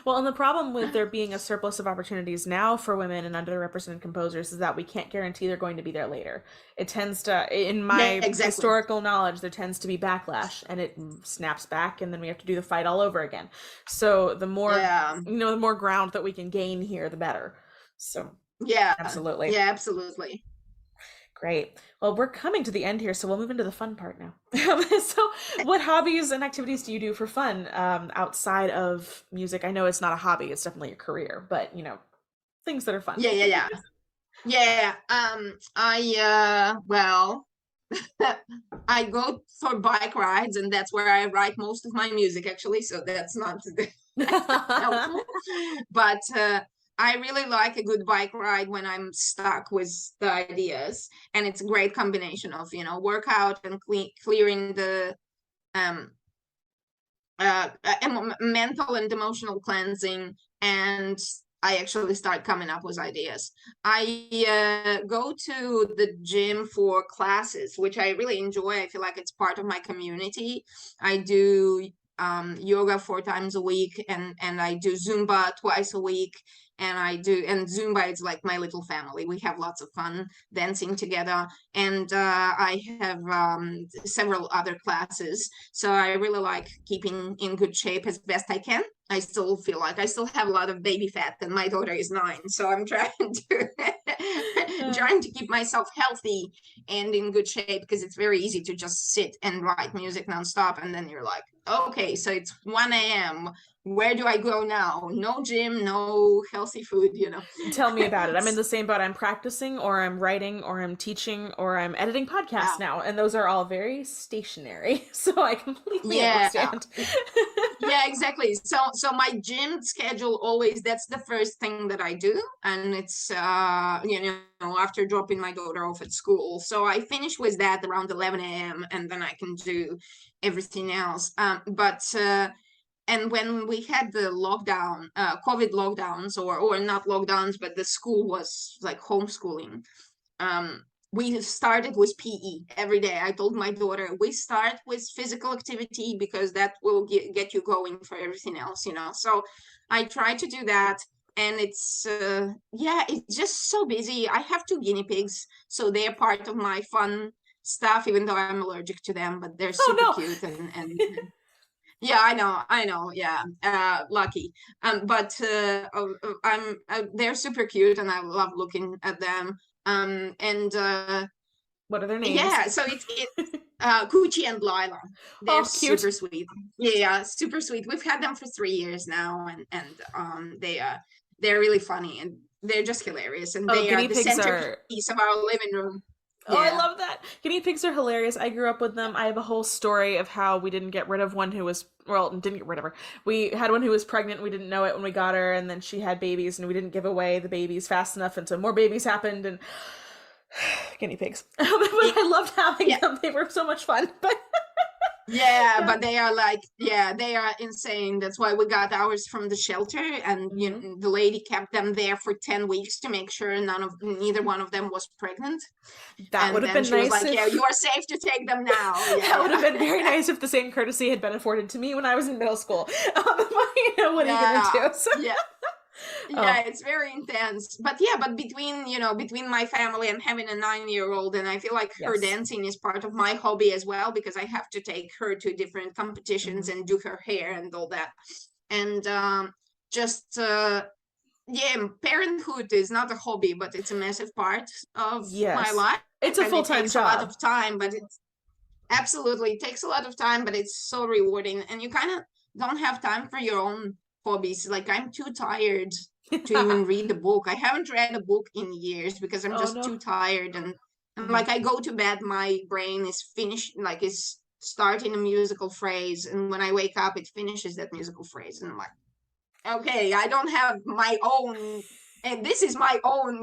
Well, and the problem with there being a surplus of opportunities now for women and underrepresented composers is that we can't guarantee they're going to be there later. It tends to, in Yeah, my exactly. historical knowledge, there tends to be backlash and it snaps back and then we have to do the fight all over again. So the more, Yeah, the more ground that we can gain here, the better. So, yeah, absolutely. yeah, absolutely. Great. Well, we're coming to the end here, so we'll move into the fun part now. So, what hobbies and activities do you do for fun outside of music? I know it's not a hobby; it's definitely a career, but things that are fun. Yeah, yeah, yeah. Yeah, well, I go for bike rides, and that's where I write most of my music, actually. So that's not helpful. But I really like a good bike ride when I'm stuck with the ideas, and it's a great combination of workout and clearing the um mental and emotional cleansing, and I actually start coming up with ideas. I go to the gym for classes, which I really enjoy. I feel like it's part of my community. I do yoga 4 times a week, and I do Zumba twice a week. And Zumba is like my little family. We have lots of fun dancing together, and I have several other classes. So I really like keeping in good shape as best I can. I still feel like I still have a lot of baby fat, and my daughter is 9, so I'm trying to Uh, trying to keep myself healthy and in good shape, because it's very easy to just sit and write music nonstop, and then you're like, okay, so it's 1 a.m. Where do I go now? No gym, no healthy food. Tell me about it. I'm in the same boat. I'm practicing, or I'm writing, or I'm teaching, or I'm editing podcasts Yeah. now, and those are all very stationary. So I completely Yeah. understand. Yeah, exactly. So my gym schedule always, that's the first thing that I do, and it's after dropping my daughter off at school. So I finish with that around 11 a.m. and then I can do everything else. But and when we had the lockdown, COVID lockdowns, or not lockdowns, but the school was like homeschooling, um we started with PE every day. I told my daughter, we start with physical activity because that will get you going for everything else. So I try to do that, and it's just so busy. I have 2 guinea pigs, so they're part of my fun stuff, even though I'm allergic to them, but they're Oh super no. cute. And yeah, I know, yeah, lucky. But I'm they're super cute, and I love looking at them. And What are their names? yeah, so it's Coochie and Lila. They're Oh, cute. super sweet. Yeah, super sweet. We've had them for 3 years now, and they're really funny, and they're just hilarious, and Oh, they are guinea the pigs are. centerpiece of our living room. Oh, I Yeah. love that. Guinea pigs are hilarious. I grew up with them. I have a whole story of how we didn't get rid of one who was, well, didn't get rid of her. We had one who was pregnant. We didn't know it when we got her, and then she had babies, and we didn't give away the babies fast enough, and so more babies happened, and guinea pigs. But I loved having Yeah. them. They were so much fun. But Yeah, yeah. but they are insane. That's why we got ours from the shelter, and Mhm. the lady kept them there for 10 weeks to make sure neither one of them was pregnant. That would And have then been she was nice like, "Yeah, if you are safe to take them now." Yeah, that would have been very yeah. nice if the same courtesy had been afforded to me when I was in middle school. But, what are you gonna Yeah, do? So, yeah. Yeah, oh, it's very intense. But between my family and having a 9-year-old, and I feel like her yes. dancing is part of my hobby as well, because I have to take her to different competitions Mhm. and do her hair and all that. And just yeah, parenthood is not a hobby, but it's a massive part of my Yes. life. It's a And it full-time takes a lot job. of time, but it's absolutely, it takes a lot of time, but it's so rewarding. And you kind of don't have time for your own hobbies. Like I'm too tired to even read a book. I haven't read a book in years because I'm Oh just no. too tired. And Mhm. like I go to bed, my brain is finished, like is starting a musical phrase. And when I wake up, it finishes that musical phrase. And I'm like, okay, I don't have my own, and this is my own,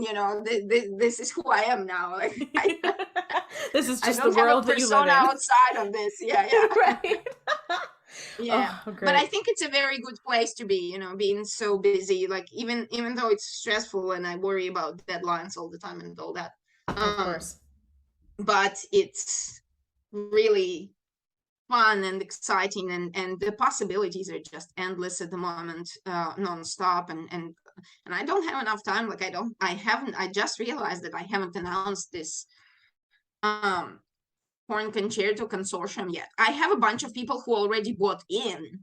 this is who I am now. Like This is I just the don't have a world that you live persona in. outside of this. Yeah, yeah. Right. Yeah. Oh, But I great. think it's a very good place to be, being so busy. Like even though it's stressful and I worry about deadlines all the time and all that. Of Um, course. but it's really fun and exciting, and the possibilities are just endless at the moment, nonstop. And I don't have enough time. Like I just realized that I haven't announced this um horn concerto consortium yet. I have a bunch of people who already bought in,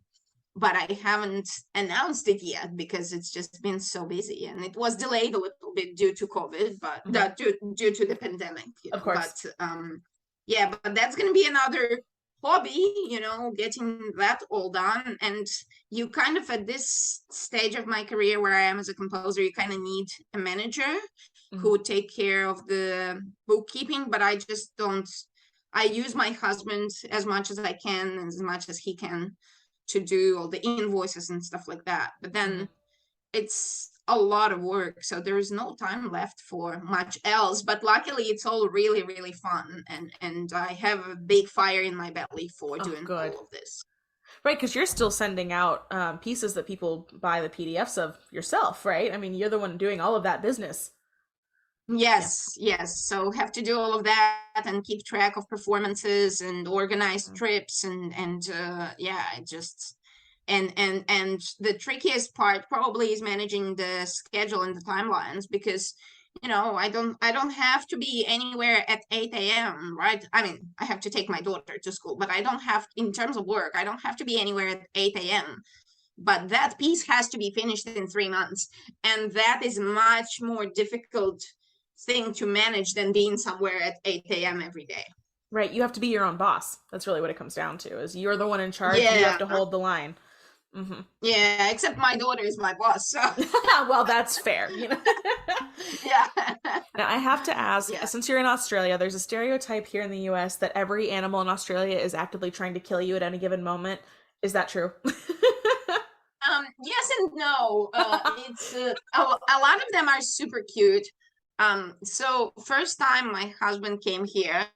but I haven't announced it yet because it's just been so busy, and it was delayed a little bit due to COVID, but Mhm. due to the pandemic, Of but course. yeah, but that's going to be another hobby, getting that all done. And you kind of, at this stage of my career where I am as a composer, you kind of need a manager who Mhm. would take care of the bookkeeping, but I just don't. I use my husband as much as I can, as much as he can, to do all the invoices and stuff like that. But Mhm. then it's a lot of work, so there is no time left for much else. But luckily it's all really, really fun, and I have a big fire in my belly for Oh, doing good. all of this. Right, because you're still sending out pieces that people buy the PDFs of yourself, right? I mean, you're the one doing all of that business. Yeah. Yes, yes. So have to do all of that and keep track of performances and organize Mhm. trips, and yeah, it just, and the trickiest part probably is managing the schedule and the timelines, because I don't have to be anywhere at 8 a.m., right? I mean, I have to take my daughter to school, but I don't have, in terms of work, I don't have to be anywhere at 8 a.m. But that piece has to be finished in 3 months, and that is much more difficult thing to manage than being somewhere at 8 a.m. every day. Right, you have to be your own boss. That's really what it comes down to. Is you're the one in charge. You have Yeah, to hold the line. Hmm. yeah, except my daughter is my boss, so Well, that's fair. yeah. Now, I have to ask, Yeah. since you're in Australia, there's a stereotype here in the US that every animal in Australia is actively trying to kill you at any given moment. Is that true? Yes and no. It's a lot of them are super cute. So first time my husband came here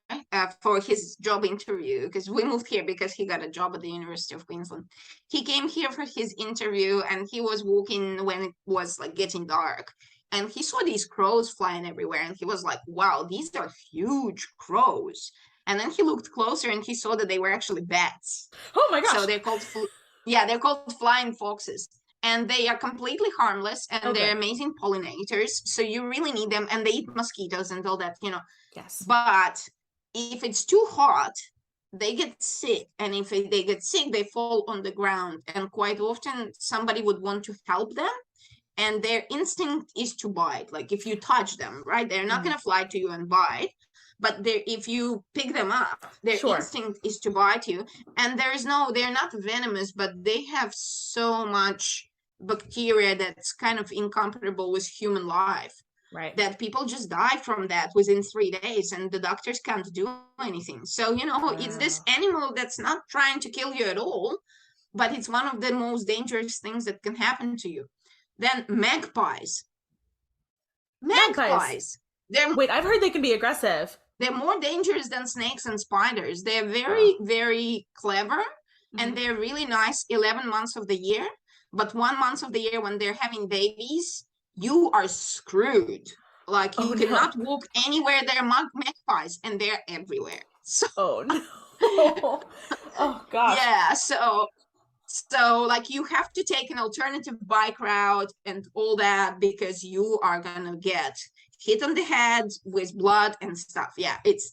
for his job interview, because we moved here because he got a job at the University of Queensland. He came here for his interview, and he was walking when it was like getting dark, and he saw these crows flying everywhere, and he was like, "Wow, these are huge crows." And then he looked closer, and he saw that they were actually bats. Oh my So gosh. they're called yeah, they're called flying foxes, and they are completely harmless, Oh, and they're good. amazing pollinators. So you really need them, and they eat mosquitoes and all that. Yes. But if it's too hot, they get sick, and if they get sick, they fall on the ground, and quite often somebody would want to help them, and their instinct is to bite. Like if you touch them, right, they're not Hmm. going to fly to you and bite, but if you pick them up, their Sure. instinct is to bite you. And they're not venomous, but they have so much bacteria that's kind of incomparable with human life, Right. that people just die from that within 3 days, and the doctors can't do anything. So it's this Wow. animal that's not trying to kill you at all, but it's one of the most dangerous things that can happen to you. Then magpies. Magpies. Magpies. They're Wait, I've heard they can be aggressive. they're more dangerous than snakes and spiders. They're Wow. very, very clever, Hmm. and they're really nice 11 months of the year. But 1 month of the year, when they're having babies, you are screwed. Like you Oh no. cannot walk anywhere. They're magpies, and they're everywhere. So Oh no. Oh gosh. yeah, so like you have to take an alternative bike route and all that, because you are gonna get hit on the head with blood and stuff. Yeah, it's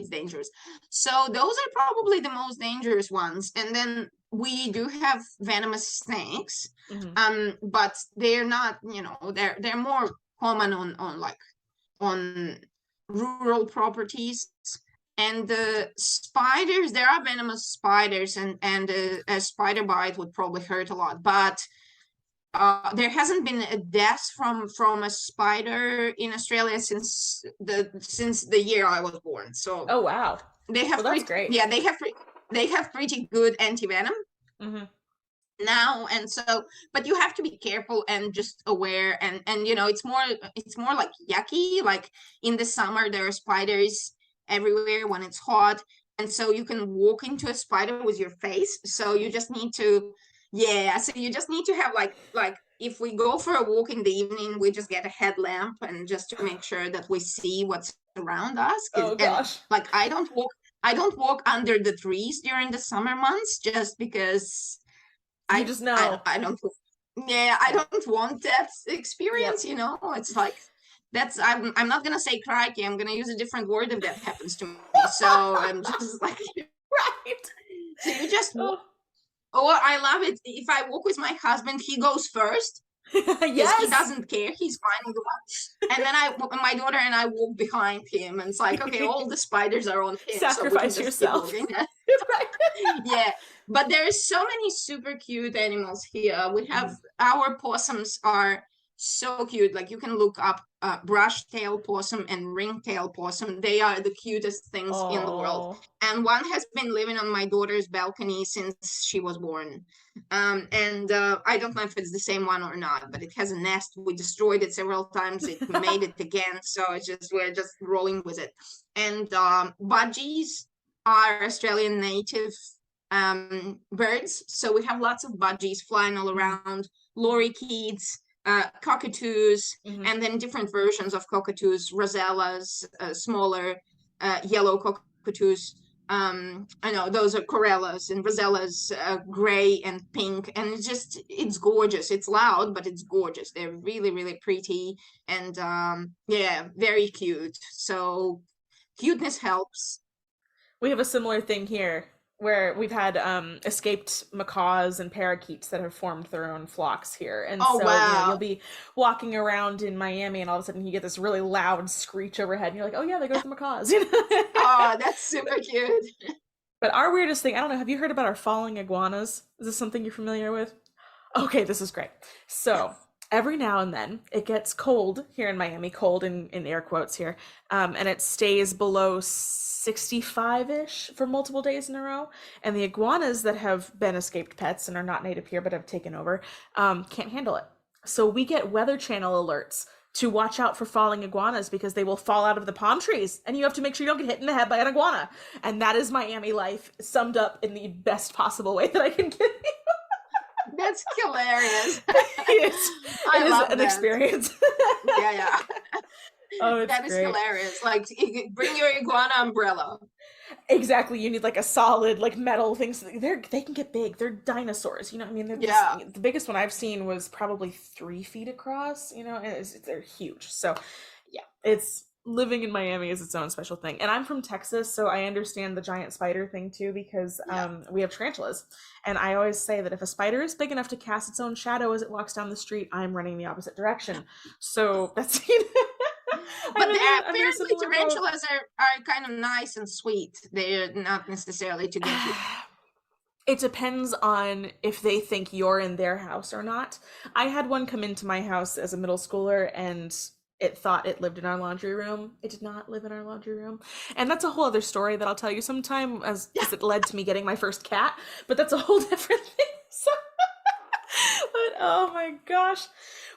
dangerous. So those are probably the most dangerous ones. And then we do have venomous snakes, Hmm. but they're not, they're more common on rural properties. And the spiders, there are venomous spiders, and a spider bite would probably hurt a lot, but there hasn't been a death from a spider in Australia since the year I was born. So Oh wow. they have Well, that's great. yeah, they have pretty good anti-venom now. And so, but you have to be careful and just aware, and you know, it's more like yucky. Like in the summer there are spiders everywhere when it's hot, and so you can walk into a spider with your face. So you just need to have like if we go for a walk in the evening, we just get a headlamp and just to make sure that we see what's around us. Oh gosh. And like I don't walk under the trees during the summer months, just because You just know. I don't I don't want that experience. Yep. You know, it's like I'm not gonna say crikey, I'm gonna use a different word if that happens to me. So I'm just like Right. so you just walk. Oh, I love it. If I walk with my husband, he goes first because Yes. he doesn't care. He's finding the one. And then my daughter and I walk behind him, and it's like, okay, all the spiders are on him. Sacrifice so we can just yourself. keep walking. Right. Yeah, but there's so many super cute animals here. We have our possums are so cute. Like you can look up brush-tail possum and ring-tail possum. They are the cutest things in the world. And one has been living on my daughter's balcony since she was born. And I don't know if it's the same one or not, but it has a nest. We destroyed it several times. It made it again. So we're just rolling with it. And budgies are Australian native birds. So we have lots of budgies flying all around, lorikeets, cockatoos, and then different versions of cockatoos, rosellas, smaller yellow cockatoos. I know those are corellas and rosellas, gray and pink, and it's gorgeous. It's loud, but it's gorgeous. They're really, really pretty, and yeah, very cute. So cuteness helps. We have a similar thing here where we've had escaped macaws and parakeets that have formed their own flocks here. And Oh, so wow. you'll be walking around in Miami and all of a sudden you get this really loud screech overhead and you're like, oh yeah, there goes the macaws. Oh, that's super cute. But our weirdest thing, I don't know, have you heard about our falling iguanas? Is this something you're familiar with? Okay, this is great. So every now and then it gets cold here in Miami, cold in air quotes here, and it stays below 65-ish for multiple days in a row. And the iguanas that have been escaped pets and are not native here but have taken over can't handle it. So we get Weather Channel alerts to watch out for falling iguanas because they will fall out of the palm trees and you have to make sure you don't get hit in the head by an iguana. And that is Miami life summed up in the best possible way that I can give you. That's hilarious. It is an experience. Yeah. Oh, it's that is great. hilarious. Like, bring your iguana umbrella. Exactly. You need like a solid, like metal things. They can get big. They're dinosaurs. You know what I mean? The biggest one I've seen was probably 3 feet across. You know, and they're huge. So, yeah, it's living in Miami is its own special thing. And I'm from Texas, so I understand the giant spider thing too because we have tarantulas. And I always say that if a spider is big enough to cast its own shadow as it walks down the street, I'm running the opposite direction. So that's But apparently tarantulas are kind of nice and sweet. They're not necessarily to get you. It depends on if they think you're in their house or not. I had one come into my house as a middle schooler and it thought it lived in our laundry room. It did not live in our laundry room. And that's a whole other story that I'll tell you sometime as it led to me getting my first cat. But that's a whole different thing. So but oh my gosh.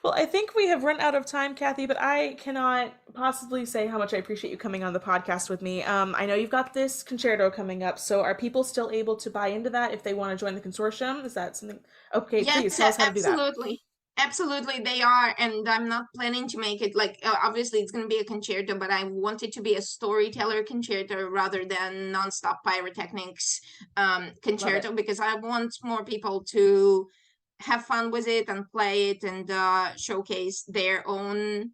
Well, I think we have run out of time, Cathy, but I cannot possibly say how much I appreciate you coming on the podcast with me. I know you've got this concerto coming up, so are people still able to buy into that if they want to join the consortium? Is that something? Okay, yes, please tell us how to do that. Absolutely. Absolutely, they are, and I'm not planning to make it like obviously it's going to be a concerto, but I want it to be a storyteller concerto rather than nonstop pyrotechnics concerto because I want more people to have fun with it and play it and showcase their own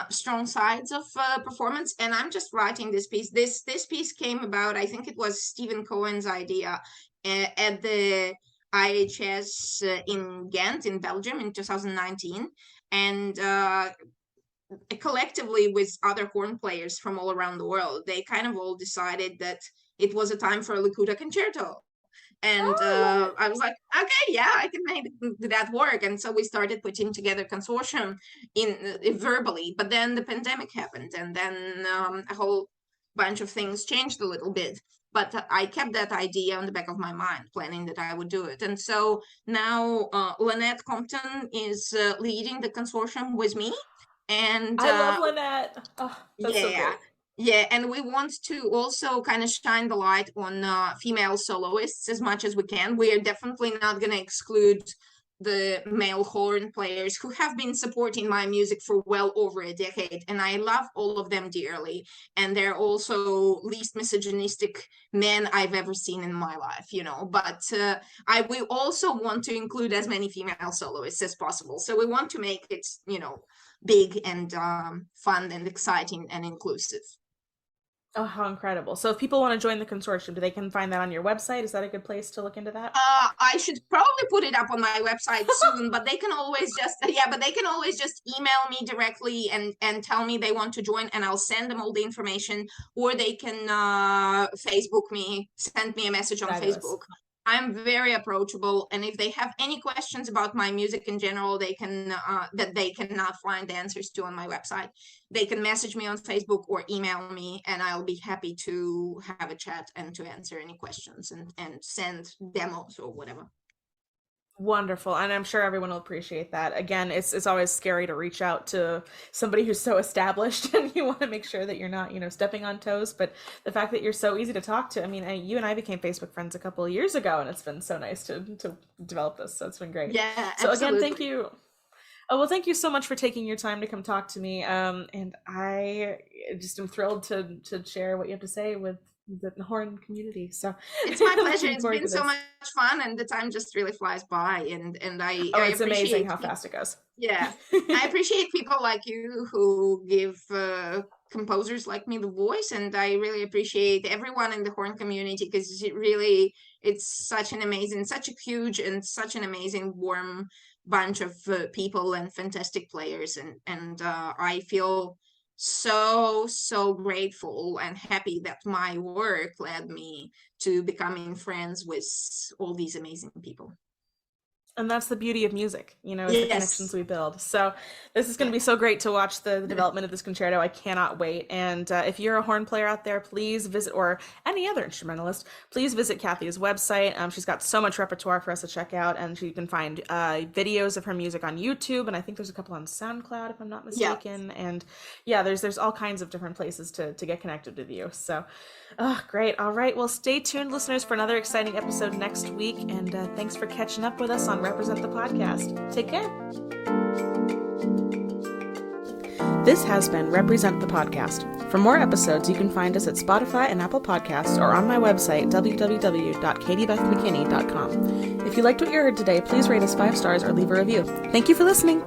strong sides of performance. And I'm just writing this piece. This piece came about, I think it was Stephen Cohen's idea at the IHS in Ghent in Belgium in 2019, and collectively with other horn players from all around the world, they kind of all decided that it was a time for a Likhuta concerto. And Oh, I love it. I was like, okay, yeah, I can make that work. And so we started putting together consortium in verbally, but then the pandemic happened, and then a whole bunch of things changed a little bit. But I kept that idea on the back of my mind, planning that I would do it. And so now Lynette Compton is leading the consortium with me. And I love Lynette. Oh, that's so yeah, great. yeah, and we want to also kind of shine the light on female soloists as much as we can. We are definitely not going to exclude the male horn players who have been supporting my music for well over a decade, and I love all of them dearly. And they're also least misogynistic men I've ever seen in my life, you know. But we also want to include as many female soloists as possible. So we want to make it, you know, big and fun and exciting and inclusive. Oh, how incredible. So if people want to join the consortium, they can find that on your website? Is that a good place to look into that? I should probably put it up on my website soon, but they can always just email me directly and tell me they want to join, and I'll send them all the information, or they can Facebook me, send me a message on Fabulous. Facebook. I'm very approachable, and if they have any questions about my music in general, they can that they cannot find answers to on my website, they can message me on Facebook or email me, and I'll be happy to have a chat and to answer any questions and send demos or whatever. Wonderful. And I'm sure everyone will appreciate that. Again, it's always scary to reach out to somebody who's so established and you want to make sure that you're not, stepping on toes. But the fact that you're so easy to talk to, I mean, you and I became Facebook friends a couple of years ago, and it's been so nice to develop this. So it's been great. Yeah, So absolutely. again, thank you. Oh, well, thank you so much for taking your time to come talk to me. And I just am thrilled to share what you have to say with the horn community. So it's my pleasure. looking It's forward been to so this. much fun, and the time just really flies by. And Oh, I it's amazing appreciate how fast it goes. yeah, I appreciate people like you who give composers like me the voice, and I really appreciate everyone in the horn community, because it's such a huge and such an amazing, warm bunch of people and fantastic players, and I feel so grateful and happy that my work led me to becoming friends with all these amazing people. And that's the beauty of music, is the connections Yes. we build. So this is going to be so great to watch the development of this concerto. I cannot wait. And if you're a horn player out there, please visit, or any other instrumentalist, please visit Cathy's website. She's got so much repertoire for us to check out, and you can find videos of her music on YouTube, and I think there's a couple on SoundCloud, if I'm not Yeah. mistaken. And yeah, there's all kinds of different places to get connected with you. So, great. All right. Well, stay tuned, listeners, for another exciting episode next week. And thanks for catching up with us on Represent the Podcast. Take care. This has been Represent the Podcast. For more episodes, you can find us at Spotify and Apple Podcasts, or on my website, www.caitibethmckinney.com. If you liked what you heard today, please rate us 5 stars or leave a review. Thank you for listening.